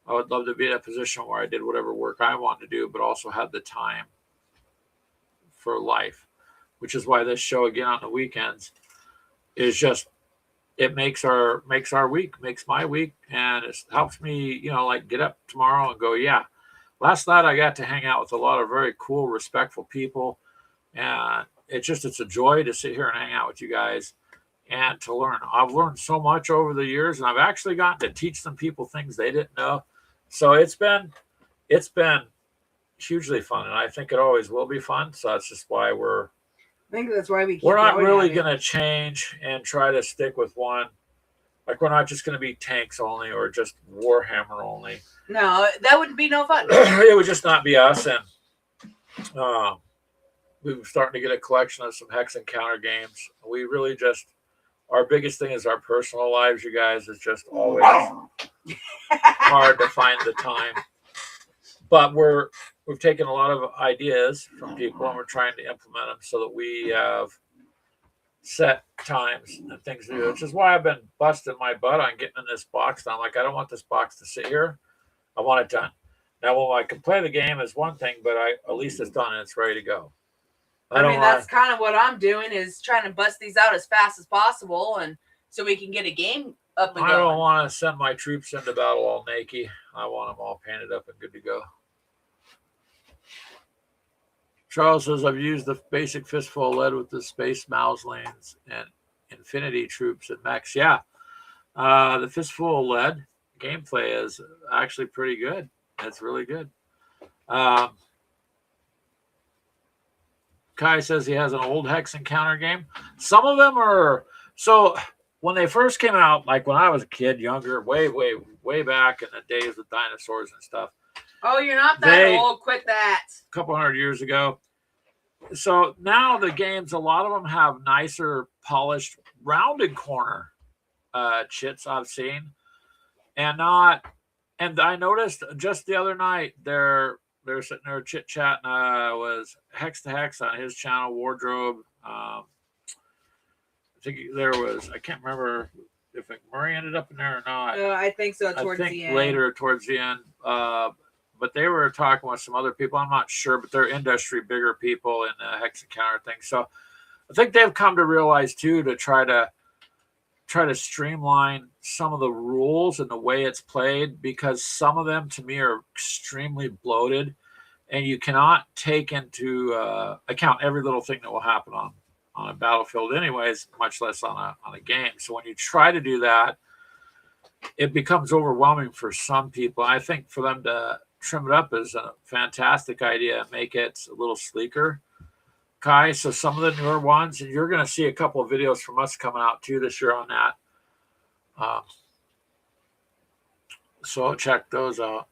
I would love to be in a position where I did whatever work I wanted to do, but also had the time for life, which is why this show again on the weekends is just, it makes our week, makes my week, and it helps me, like get up tomorrow and go, yeah. Last night I got to hang out with a lot of very cool, respectful people, and it's a joy to sit here and hang out with you guys and to learn. I've learned so much over the years, and I've actually gotten to teach some people things they didn't know. So it's been hugely fun, and I think it always will be fun. So that's just why I think that's why we're not really going to change and try to stick with one. Like, we're not just going to be tanks only or just Warhammer only. No, that would be no fun. It would just not be us. And we're starting to get a collection of some Hex Encounter games. We really just, our biggest thing is our personal lives, you guys. It's just always hard to find the time. But we've taken a lot of ideas from people, and we're trying to implement them so that we have set times and things to do, which is why I've been busting my butt on getting in this box. And I'm like, I don't want this box to sit here. I want it done. Now, when I can play the game is one thing, but at least it's done and it's ready to go. I mean, that's kind of what I'm doing, is trying to bust these out as fast as possible, and so we can get a game up and going. I don't want to send my troops into battle all naked. I want them all painted up and good to go. Charles says, I've used the basic fistful of lead with the Space Mausolines and Infinity troops and mechs. Yeah, the fistful of lead gameplay is actually pretty good. It's really good. Kai says he has an old Hex Encounter game. Some of them are, so when they first came out, like when I was a kid, younger, way back in the days with dinosaurs and stuff. Oh, you're not that old. Quit that. A couple hundred years ago. So now the games, a lot of them have nicer, polished, rounded corner chits I've seen. And I noticed just the other night, they're sitting there chit-chatting. Was Hex to Hex on his channel, Wardrobe. I think there was, I can't remember if McMurray ended up in there or not. I think so, towards the end. Later, towards the end. But they were talking with some other people. I'm not sure, but they're industry bigger people in the Hex Encounter thing. So I think they've come to realize too, to try to streamline some of the rules and the way it's played, because some of them to me are extremely bloated, and you cannot take into account every little thing that will happen on a battlefield anyways, much less on a game. So when you try to do that, it becomes overwhelming for some people. I think for them to trim it up is a fantastic idea, make it a little sleeker, Kai. So some of the newer ones, and you're going to see a couple of videos from us coming out too this year on that. So check those out.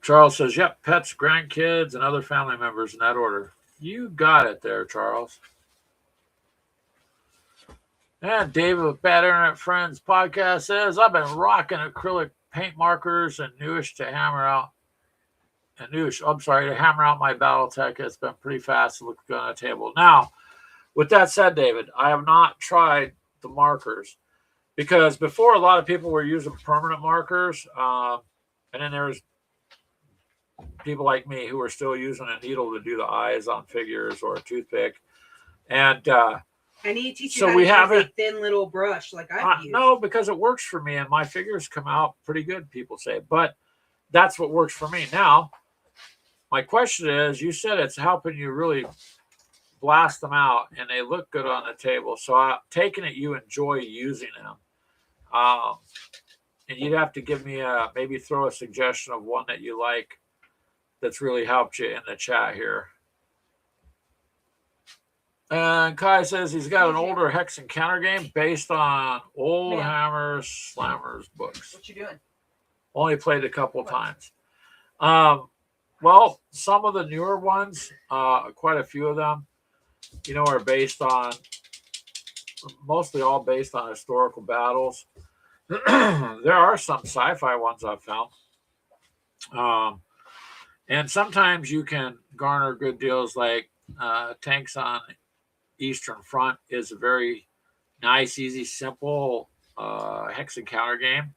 Charles says, yep, pets, grandkids, and other family members in that order. You got it there, Charles. And David with Bad Internet Friends podcast says, I've been rocking acrylic paint markers and newish to hammer out. To hammer out my Battletech. It's been pretty fast. It looks good on the table. Now, with that said, David, I have not tried the markers, because before a lot of people were using permanent markers, and then there was people like me who are still using a needle to do the eyes on figures or a toothpick. And I need to teach you how to use a thin little brush like I've used. No, because it works for me, and my figures come out pretty good, people say. But that's what works for me. Now, my question is, you said it's helping you really blast them out, and they look good on the table. So taking it, you enjoy using them. And you'd have to give me maybe throw a suggestion of one that you like that's really helped you in the chat here. And Kai says he's got an older Hex Encounter game based on old Hammers Slammers books. What you doing? Only played a couple times. Well, some of the newer ones, quite a few of them, are based on mostly all based on historical battles. There are some sci-fi ones I've found, um, and sometimes you can garner good deals. Like Tanks on Eastern Front is a very nice, easy, simple hex and counter game.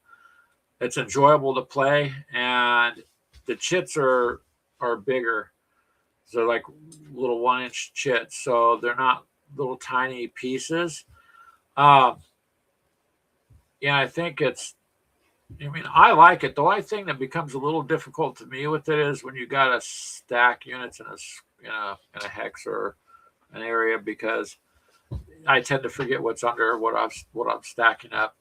It's enjoyable to play, and the chits are bigger. So they're like little 1-inch chits, so they're not little tiny pieces. Um, yeah, I think it's. I mean, I like it. The only thing that becomes a little difficult to me with it is when you got to stack units in a hex or an area, because I tend to forget what's under what I'm stacking up,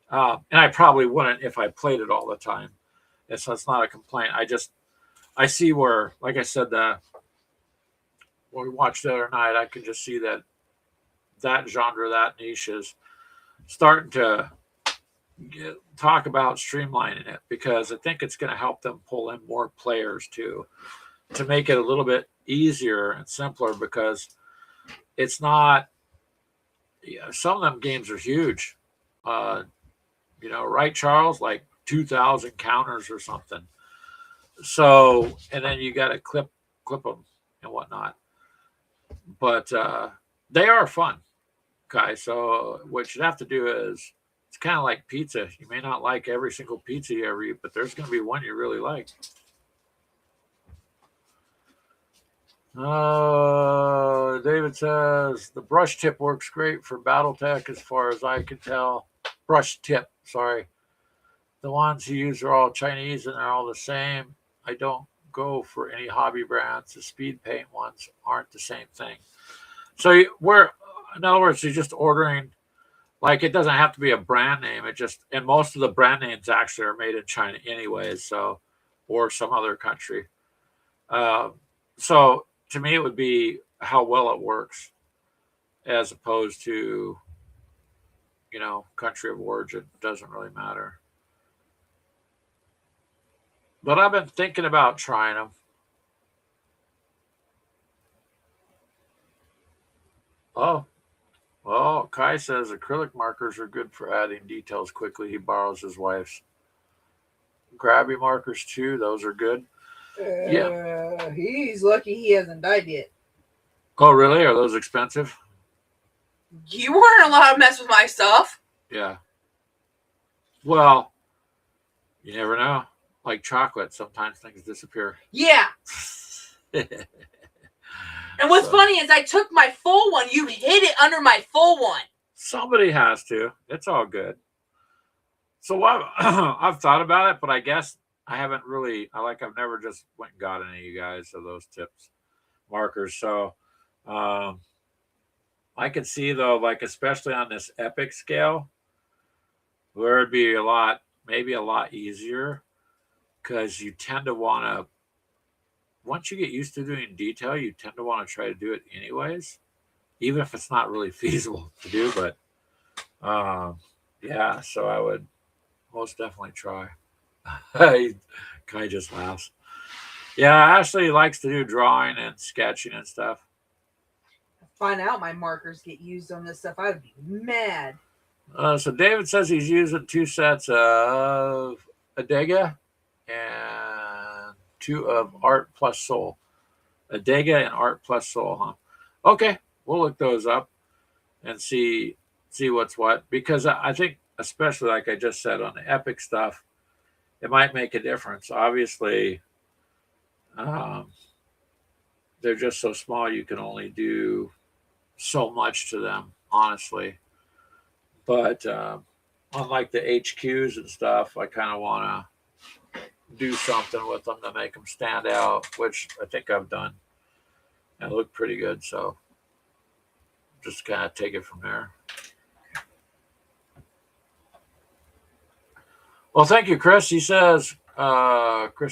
and I probably wouldn't if I played it all the time. And so it's not a complaint. I see where, like I said, when we watched the other night, I can just see that genre, that niche is starting to talk about streamlining it, because I think it's going to help them pull in more players too, to make it a little bit easier and simpler, because it's not. Yeah, some of them games are huge. Uh, right, Charles? Like 2,000 counters or something. So, and then you got to clip them and whatnot. But they are fun, guys. So what you have to do is, it's kind of like pizza. You may not like every single pizza you ever eat, but there's going to be one you really like. David says the brush tip works great for BattleTech, as far as I can tell. Brush tip, sorry. The ones you use are all Chinese and they're all the same. I don't go for any hobby brands. The speed paint ones aren't the same thing. So in other words, you're just ordering. Like, it doesn't have to be a brand name. And most of the brand names actually are made in China anyways, so, or some other country. So to me, it would be how well it works, as opposed to, country of origin. It doesn't really matter. But I've been thinking about trying them. Oh, well, Kai says acrylic markers are good for adding details quickly. He borrows his wife's. Grabby markers too. Those are good. Yeah. He's lucky he hasn't died yet. Oh, really? Are those expensive? You weren't allowed to mess with my stuff. Yeah. Well, you never know. Like chocolate, sometimes things disappear. Yeah. And what's funny is I took my full one. You hid it under my full one. Somebody has to. It's all good. So I've thought about it, but I guess I haven't really. I've never just went and got any of you guys of those tips markers. So I can see, though, like especially on this epic scale, where it'd be maybe a lot easier, because you tend to want to. Once you get used to doing detail, you tend to want to try to do it anyways, even if it's not really feasible to do. But yeah, so I would most definitely try. Kai just laughs. Yeah, Ashley likes to do drawing and sketching and stuff. Find out my markers get used on this stuff, I would be mad. So David says he's using 2 sets of Adega and 2 of Art Plus Soul. Adega and Art Plus Soul, huh? Okay, we'll look those up and see what's what, because I think, especially like I just said, on the epic stuff, it might make a difference. Obviously, they're just so small, you can only do so much to them, honestly. But unlike the HQs and stuff, I kind of want to do something with them to make them stand out, which I think I've done, and look pretty good. So just kind of take it from there. Well, thank you, Chris. Chris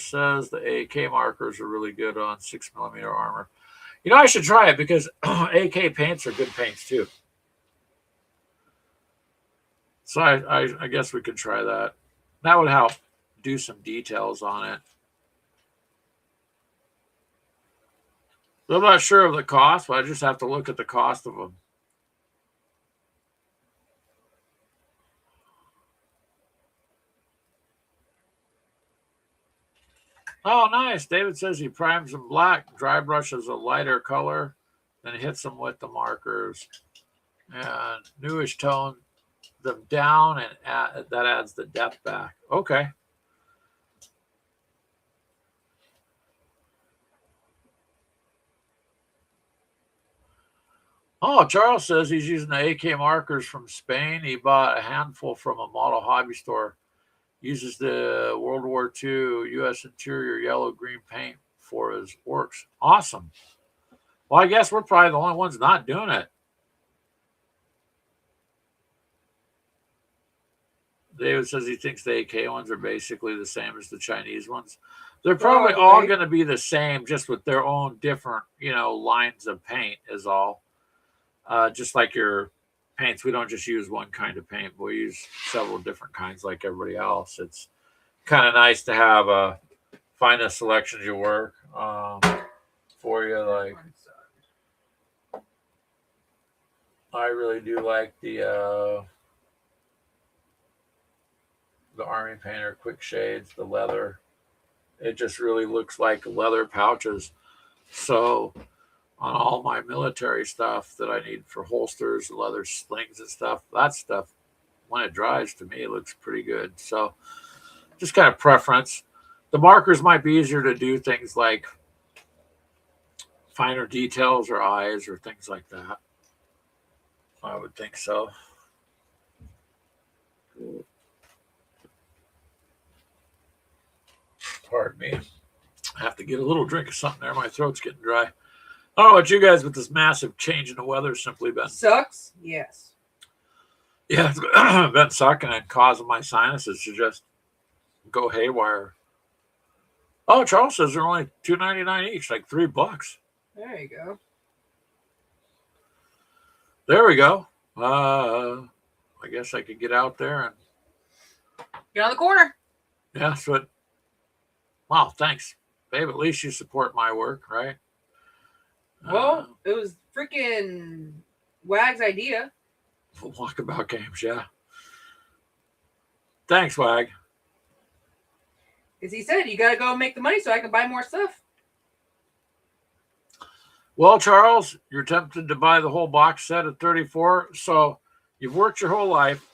says the AK markers are really good on 6mm armor. I should try it, because AK paints are good paints too. So I guess we could try that. That would help do some details on it. I'm not sure of the cost, but I just have to look at the cost of them. Oh, nice. David says he primes them black, dry brushes a lighter color, then hits them with the markers and newish tone them down, and that adds the depth back. Okay. Oh, Charles says he's using the AK markers from Spain. He bought a handful from a model hobby store. Uses the World War II U.S. interior yellow green paint for his works. Awesome. Well, I guess we're probably the only ones not doing it. David says he thinks the AK ones are basically the same as the Chinese ones. They're probably all going to be the same, just with their own different, lines of paint is all. Just like your paints, we don't just use one kind of paint. We use several different kinds like everybody else. It's kind of nice to have find a selection of your work for you. Like, I really do like the Army Painter quick shades, the leather. It just really looks like leather pouches. So on all my military stuff that I need for holsters, leather slings and stuff, that stuff, when it dries, to me, it looks pretty good. So just kind of preference. The markers might be easier to do things like finer details or eyes or things like that. I would think so. Pardon me. I have to get a little drink of something there. My throat's getting dry. I don't know about you guys, but this massive change in the weather simply been sucks. Yes. Yeah, it's been sucking and causing my sinuses to just go haywire. Oh, Charles says they're only $2.99 each, like $3. There you go. There we go. I guess I could get out there and get on the corner. Yeah, that's what. Wow, thanks, babe. At least you support my work, right? Well, it was freaking Wag's idea. Walkabout games, yeah. Thanks, Wag. Because he said, you got to go make the money so I can buy more stuff. Well, Charles, you're tempted to buy the whole box set at $34. So you've worked your whole life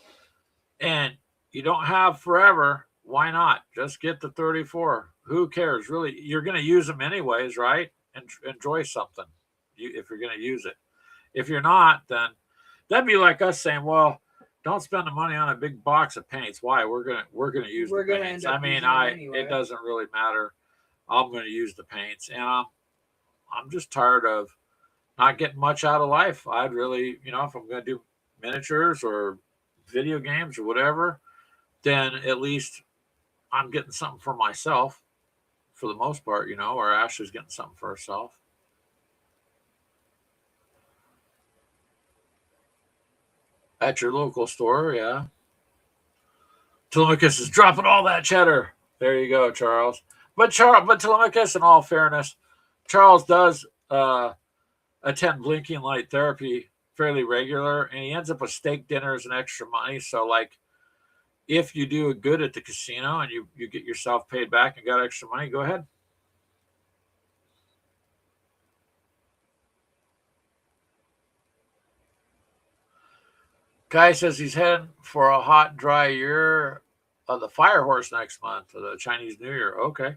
and you don't have forever. Why not? Just get the 34. Who cares? Really, you're going to use them anyways, right? And enjoy something if you're going to use it. If you're not, then that'd be like us saying, well, don't spend the money on a big box of paints. Why? We're gonna use the paints. I mean, anyway. It doesn't really matter. I'm gonna use the paints, and I'm just tired of not getting much out of life. I'd really, if I'm gonna do miniatures or video games or whatever, then at least I'm getting something for myself for the most part, or Ashley's getting something for herself. At your local store, yeah. Telemachus is dropping all that cheddar. There you go, Charles. But Telemachus, in all fairness, Charles does attend blinking light therapy fairly regular, and he ends up with steak dinners and extra money. So, like, if you do good at the casino and you get yourself paid back and got extra money, go ahead. Guy says he's heading for a hot, dry year of the Fire Horse next month, the Chinese New Year. Okay.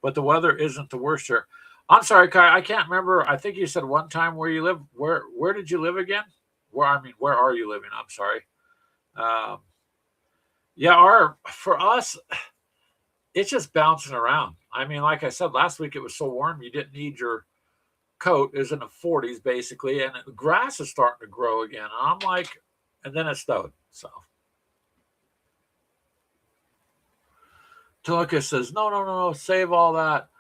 But the weather isn't the worst here. I'm sorry, Kai, I can't remember. I think you said one time where you live. Where did you live again? Where are you living? I'm sorry. For us, it's just bouncing around. I mean, like I said, last week it was so warm you didn't need your coat. It was in the 40s basically, and the grass is starting to grow again. And I'm like, and then it snowed. So Tulika says, no, save all that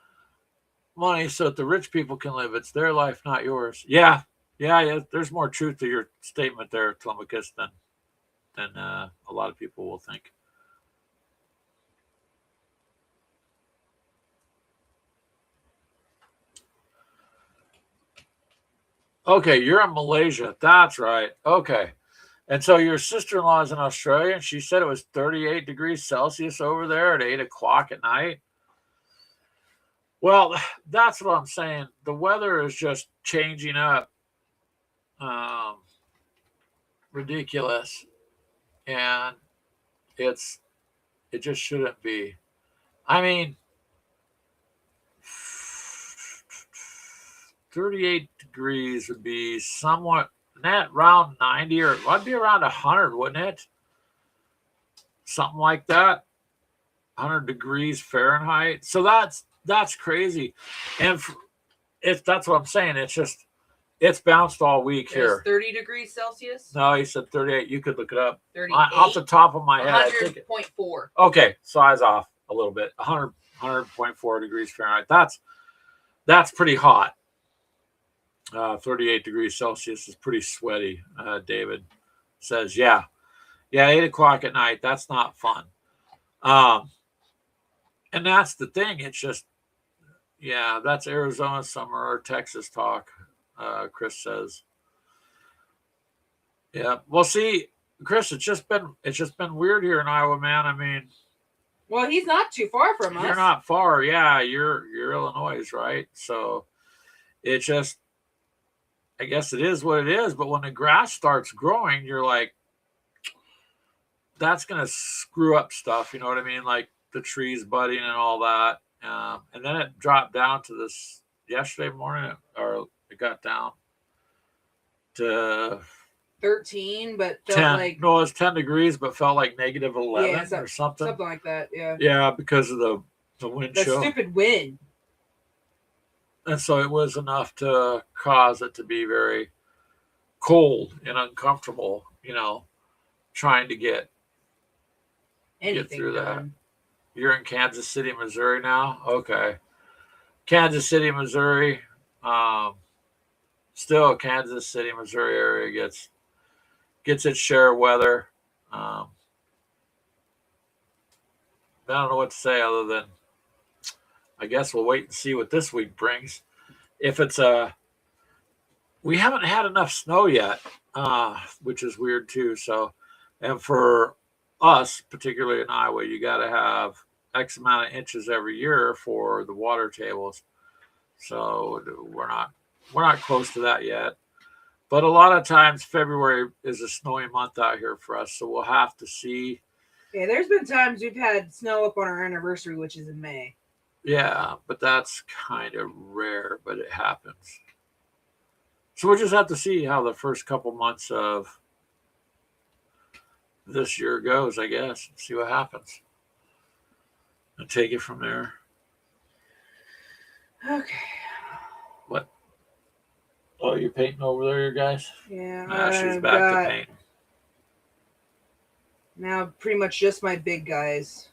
money so that the rich people can live. It's their life, not yours. Yeah. There's more truth to your statement there, Telemachus, than a lot of people will think. Okay, you're in Malaysia. That's right. Okay. And so your sister-in-law is in Australia, and she said it was 38 degrees Celsius over there at 8 o'clock at night. Well, that's what I'm saying. The weather is just changing up, um, ridiculous, and it's it just shouldn't be. I mean, 38 degrees would be somewhat net around 90, or I'd be around 100, wouldn't it? Something like that. 100 degrees Fahrenheit. So that's crazy. And it's that's what I'm saying. It's bounced all week It was here. 30 degrees Celsius. No, he said 38. You could look it up. 38. Off the top of my head, I think 100.4. okay, so I was off a little bit. 100.4 degrees Fahrenheit. That's pretty hot. 38 degrees Celsius is pretty sweaty. David says, yeah, 8 o'clock at night. That's not fun. And that's the thing. It's just, yeah, that's Arizona summer or Texas talk. Chris says, yeah. Well, see, Chris, it's just been weird here in Iowa, man. I mean, well, he's not too far from us. you're not far. Yeah, you're Illinois, right? So it just, I guess it is what it is. But when the grass starts growing, you're like, that's gonna screw up stuff. You know what I mean? Like the trees budding and all that. And then it dropped down to this yesterday morning, or it got down to 13, but felt 10. like No, it was 10 degrees, but felt like negative 11 yeah, or something. Something like that, yeah. Yeah, because of the wind chill. Stupid wind. And so it was enough to cause it to be very cold and uncomfortable, trying to get through that. You're in Kansas City, Missouri now? Okay. Kansas City, Missouri. Still Kansas City, Missouri area gets its share of weather. I don't know what to say other than I guess we'll wait and see what this week brings. If it's we haven't had enough snow yet, which is weird too. So, and for us, particularly in Iowa, you got to have X amount of inches every year for the water tables. So we're not close to that yet. But a lot of times February is a snowy month out here for us, so we'll have to see. Yeah, there's been times we've had snow up on our anniversary, which is in May. Yeah, but that's kind of rare, but it happens. So we'll just have to see how the first couple months of this year goes, I guess. See what happens. And take it from there. Okay. What? Oh, you're painting over there, you guys? Yeah. She's back to painting. Now pretty much just my big guys.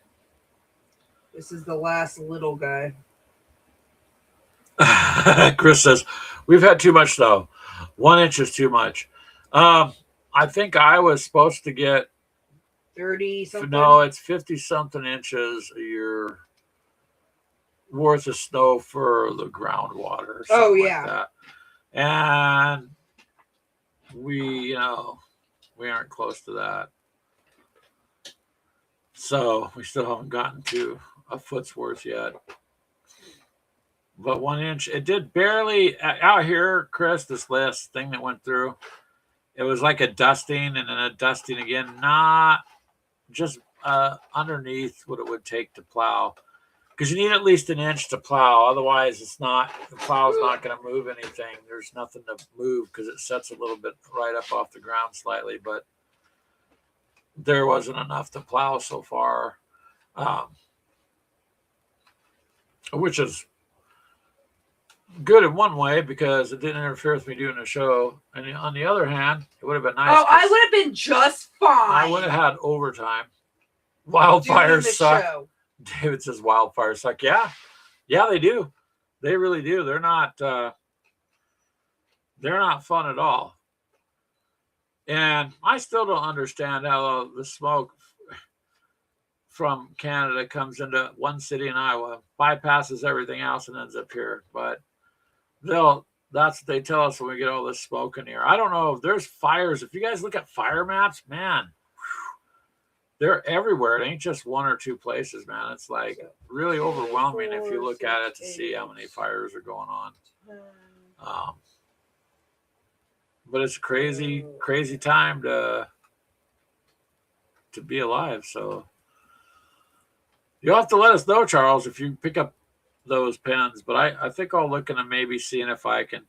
This is the last little guy. Chris says, we've had too much snow. 1 inch is too much. I think I was supposed to get 30 something. No, it's 50 something inches a year worth of snow for the groundwater. Oh yeah. Like that. And we aren't close to that. So we still haven't gotten to a foot's worth yet. But 1 inch, it did barely out here, Chris, this last thing that went through. It was like a dusting and then a dusting again, not just underneath what it would take to plow. Because you need at least an inch to plow. Otherwise, the plow's not going to move anything. There's nothing to move because it sets a little bit right up off the ground slightly. But there wasn't enough to plow so far, which is good in one way because it didn't interfere with me doing the show. And on the other hand, it would have been nice. Oh, I would have been just fine. I would have had overtime. Wildfires suck. Show. David says wildfires suck. Yeah, they do. They really do. They're not fun at all. And I still don't understand how the smoke from Canada comes into one city in Iowa, bypasses everything else, and ends up here. But they'll That's what they tell us when we get all this smoke in here. I don't know if there's fires. If you guys look at fire maps, man, they're everywhere. It ain't just one or two places, man. It's like really overwhelming if you look at it to see how many fires are going on. But it's a crazy, crazy time to be alive. So you'll have to let us know, Charles, if you pick up those pens. But I think I'll look into maybe seeing if I can.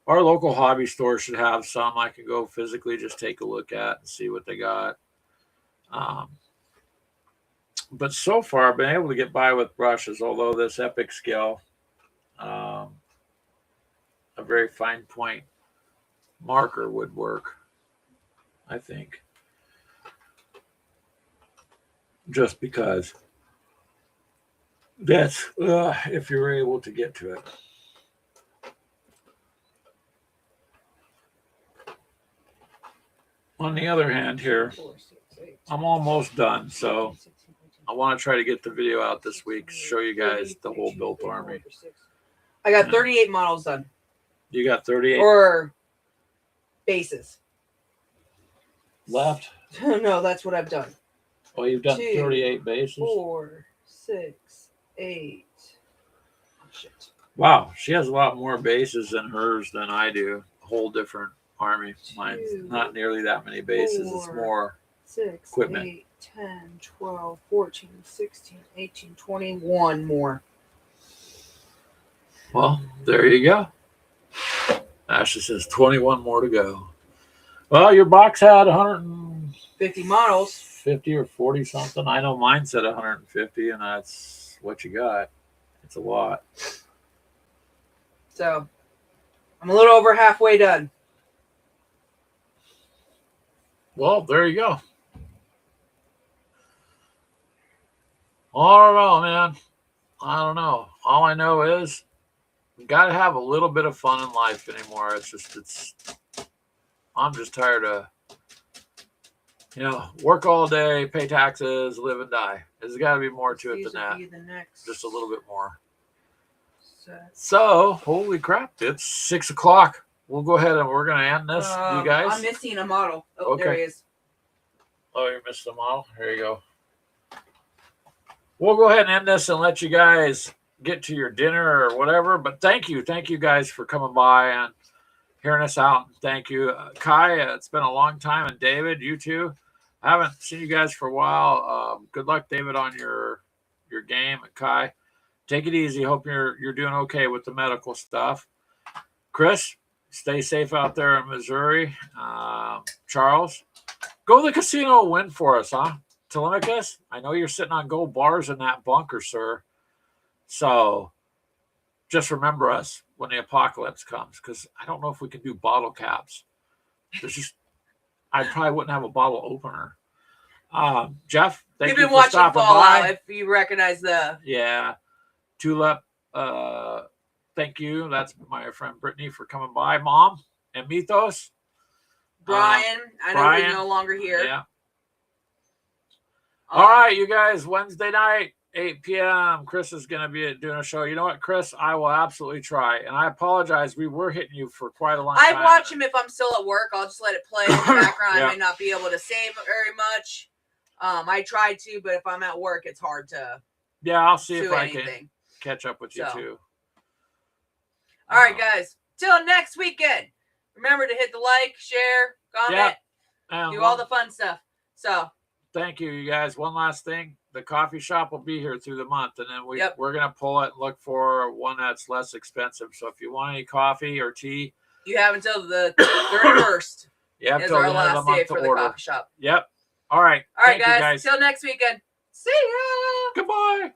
Our local hobby store should have some I can go physically just take a look at and see what they got. But so far, I've been able to get by with brushes, although this Epic Scale, a very fine point marker would work, I think. Just because that's if you're able to get to it. On the other hand here, I'm almost done, so I want to try to get the video out this week, show you guys the whole built army. I got 38 models done. You got 38 or bases left? No, that's what I've done. Oh, you've done 2, 38 bases? 4, 6, 8. Oh, shit. Wow, she has a lot more bases than hers than I do. A whole different army. Mine's not nearly that many bases. 4, It's more 6, equipment. 8, 10, 12, 14, 16, 18, 21 more. Well, there you go. Ashley says 21 more to go. Well, your box had 50 models. 50 or 40 something. I know mine said 150, and that's what you got. It's a lot. So I'm a little over halfway done. Well, there you go. I don't know, man. I don't know. All I know is you got to have a little bit of fun in life anymore. I'm just tired of, work all day, pay taxes, live and die. There's got to be more to it than that. Just a little bit more. So, holy crap, it's 6 o'clock. We'll go ahead and we're going to end this, you guys. I'm missing a model. Oh, okay. There he is. Oh, you missed the model? Here you go. We'll go ahead and end this and let you guys get to your dinner or whatever. But thank you guys for coming by and hearing us out. Thank you, Kai. It's been a long time, and David, you too. I haven't seen you guys for a while. Good luck, David, on your game. Kai, take it easy. Hope you're doing okay with the medical stuff. Chris, stay safe out there in Missouri. Charles, go to the casino and win for us, huh? Telemachus, I know you're sitting on gold bars in that bunker, sir. So just remember us when the apocalypse comes, because I don't know if we can do bottle caps. I probably wouldn't have a bottle opener. Jeff, thank you You've been for watching stopping Fallout, by. if you recognize the... Yeah. Tulip, thank you. That's my friend Brittany for coming by. Mom and Mythos. Brian, I know he's no longer here. Yeah. All right, you guys, Wednesday night, 8 p.m. Chris is going to be doing a show. You know what, Chris? I will absolutely try. And I apologize. We were hitting you for quite a long time. I watch him if I'm still at work. I'll just let it play in the background. Yeah. I might not be able to say very much. I try to, but if I'm at work, it's hard to. Yeah, I'll see if anything. I can catch up with you too. All right, guys. Till next weekend. Remember to hit the like, share, comment, do all the fun stuff. So. Thank you, you guys. One last thing. The coffee shop will be here through the month, and then we're going to pull it and look for one that's less expensive. So if you want any coffee or tea. You have until the 31st. Yeah, is our last day for the coffee shop. Yep. All right. All right, guys. Till next weekend. See ya. Goodbye.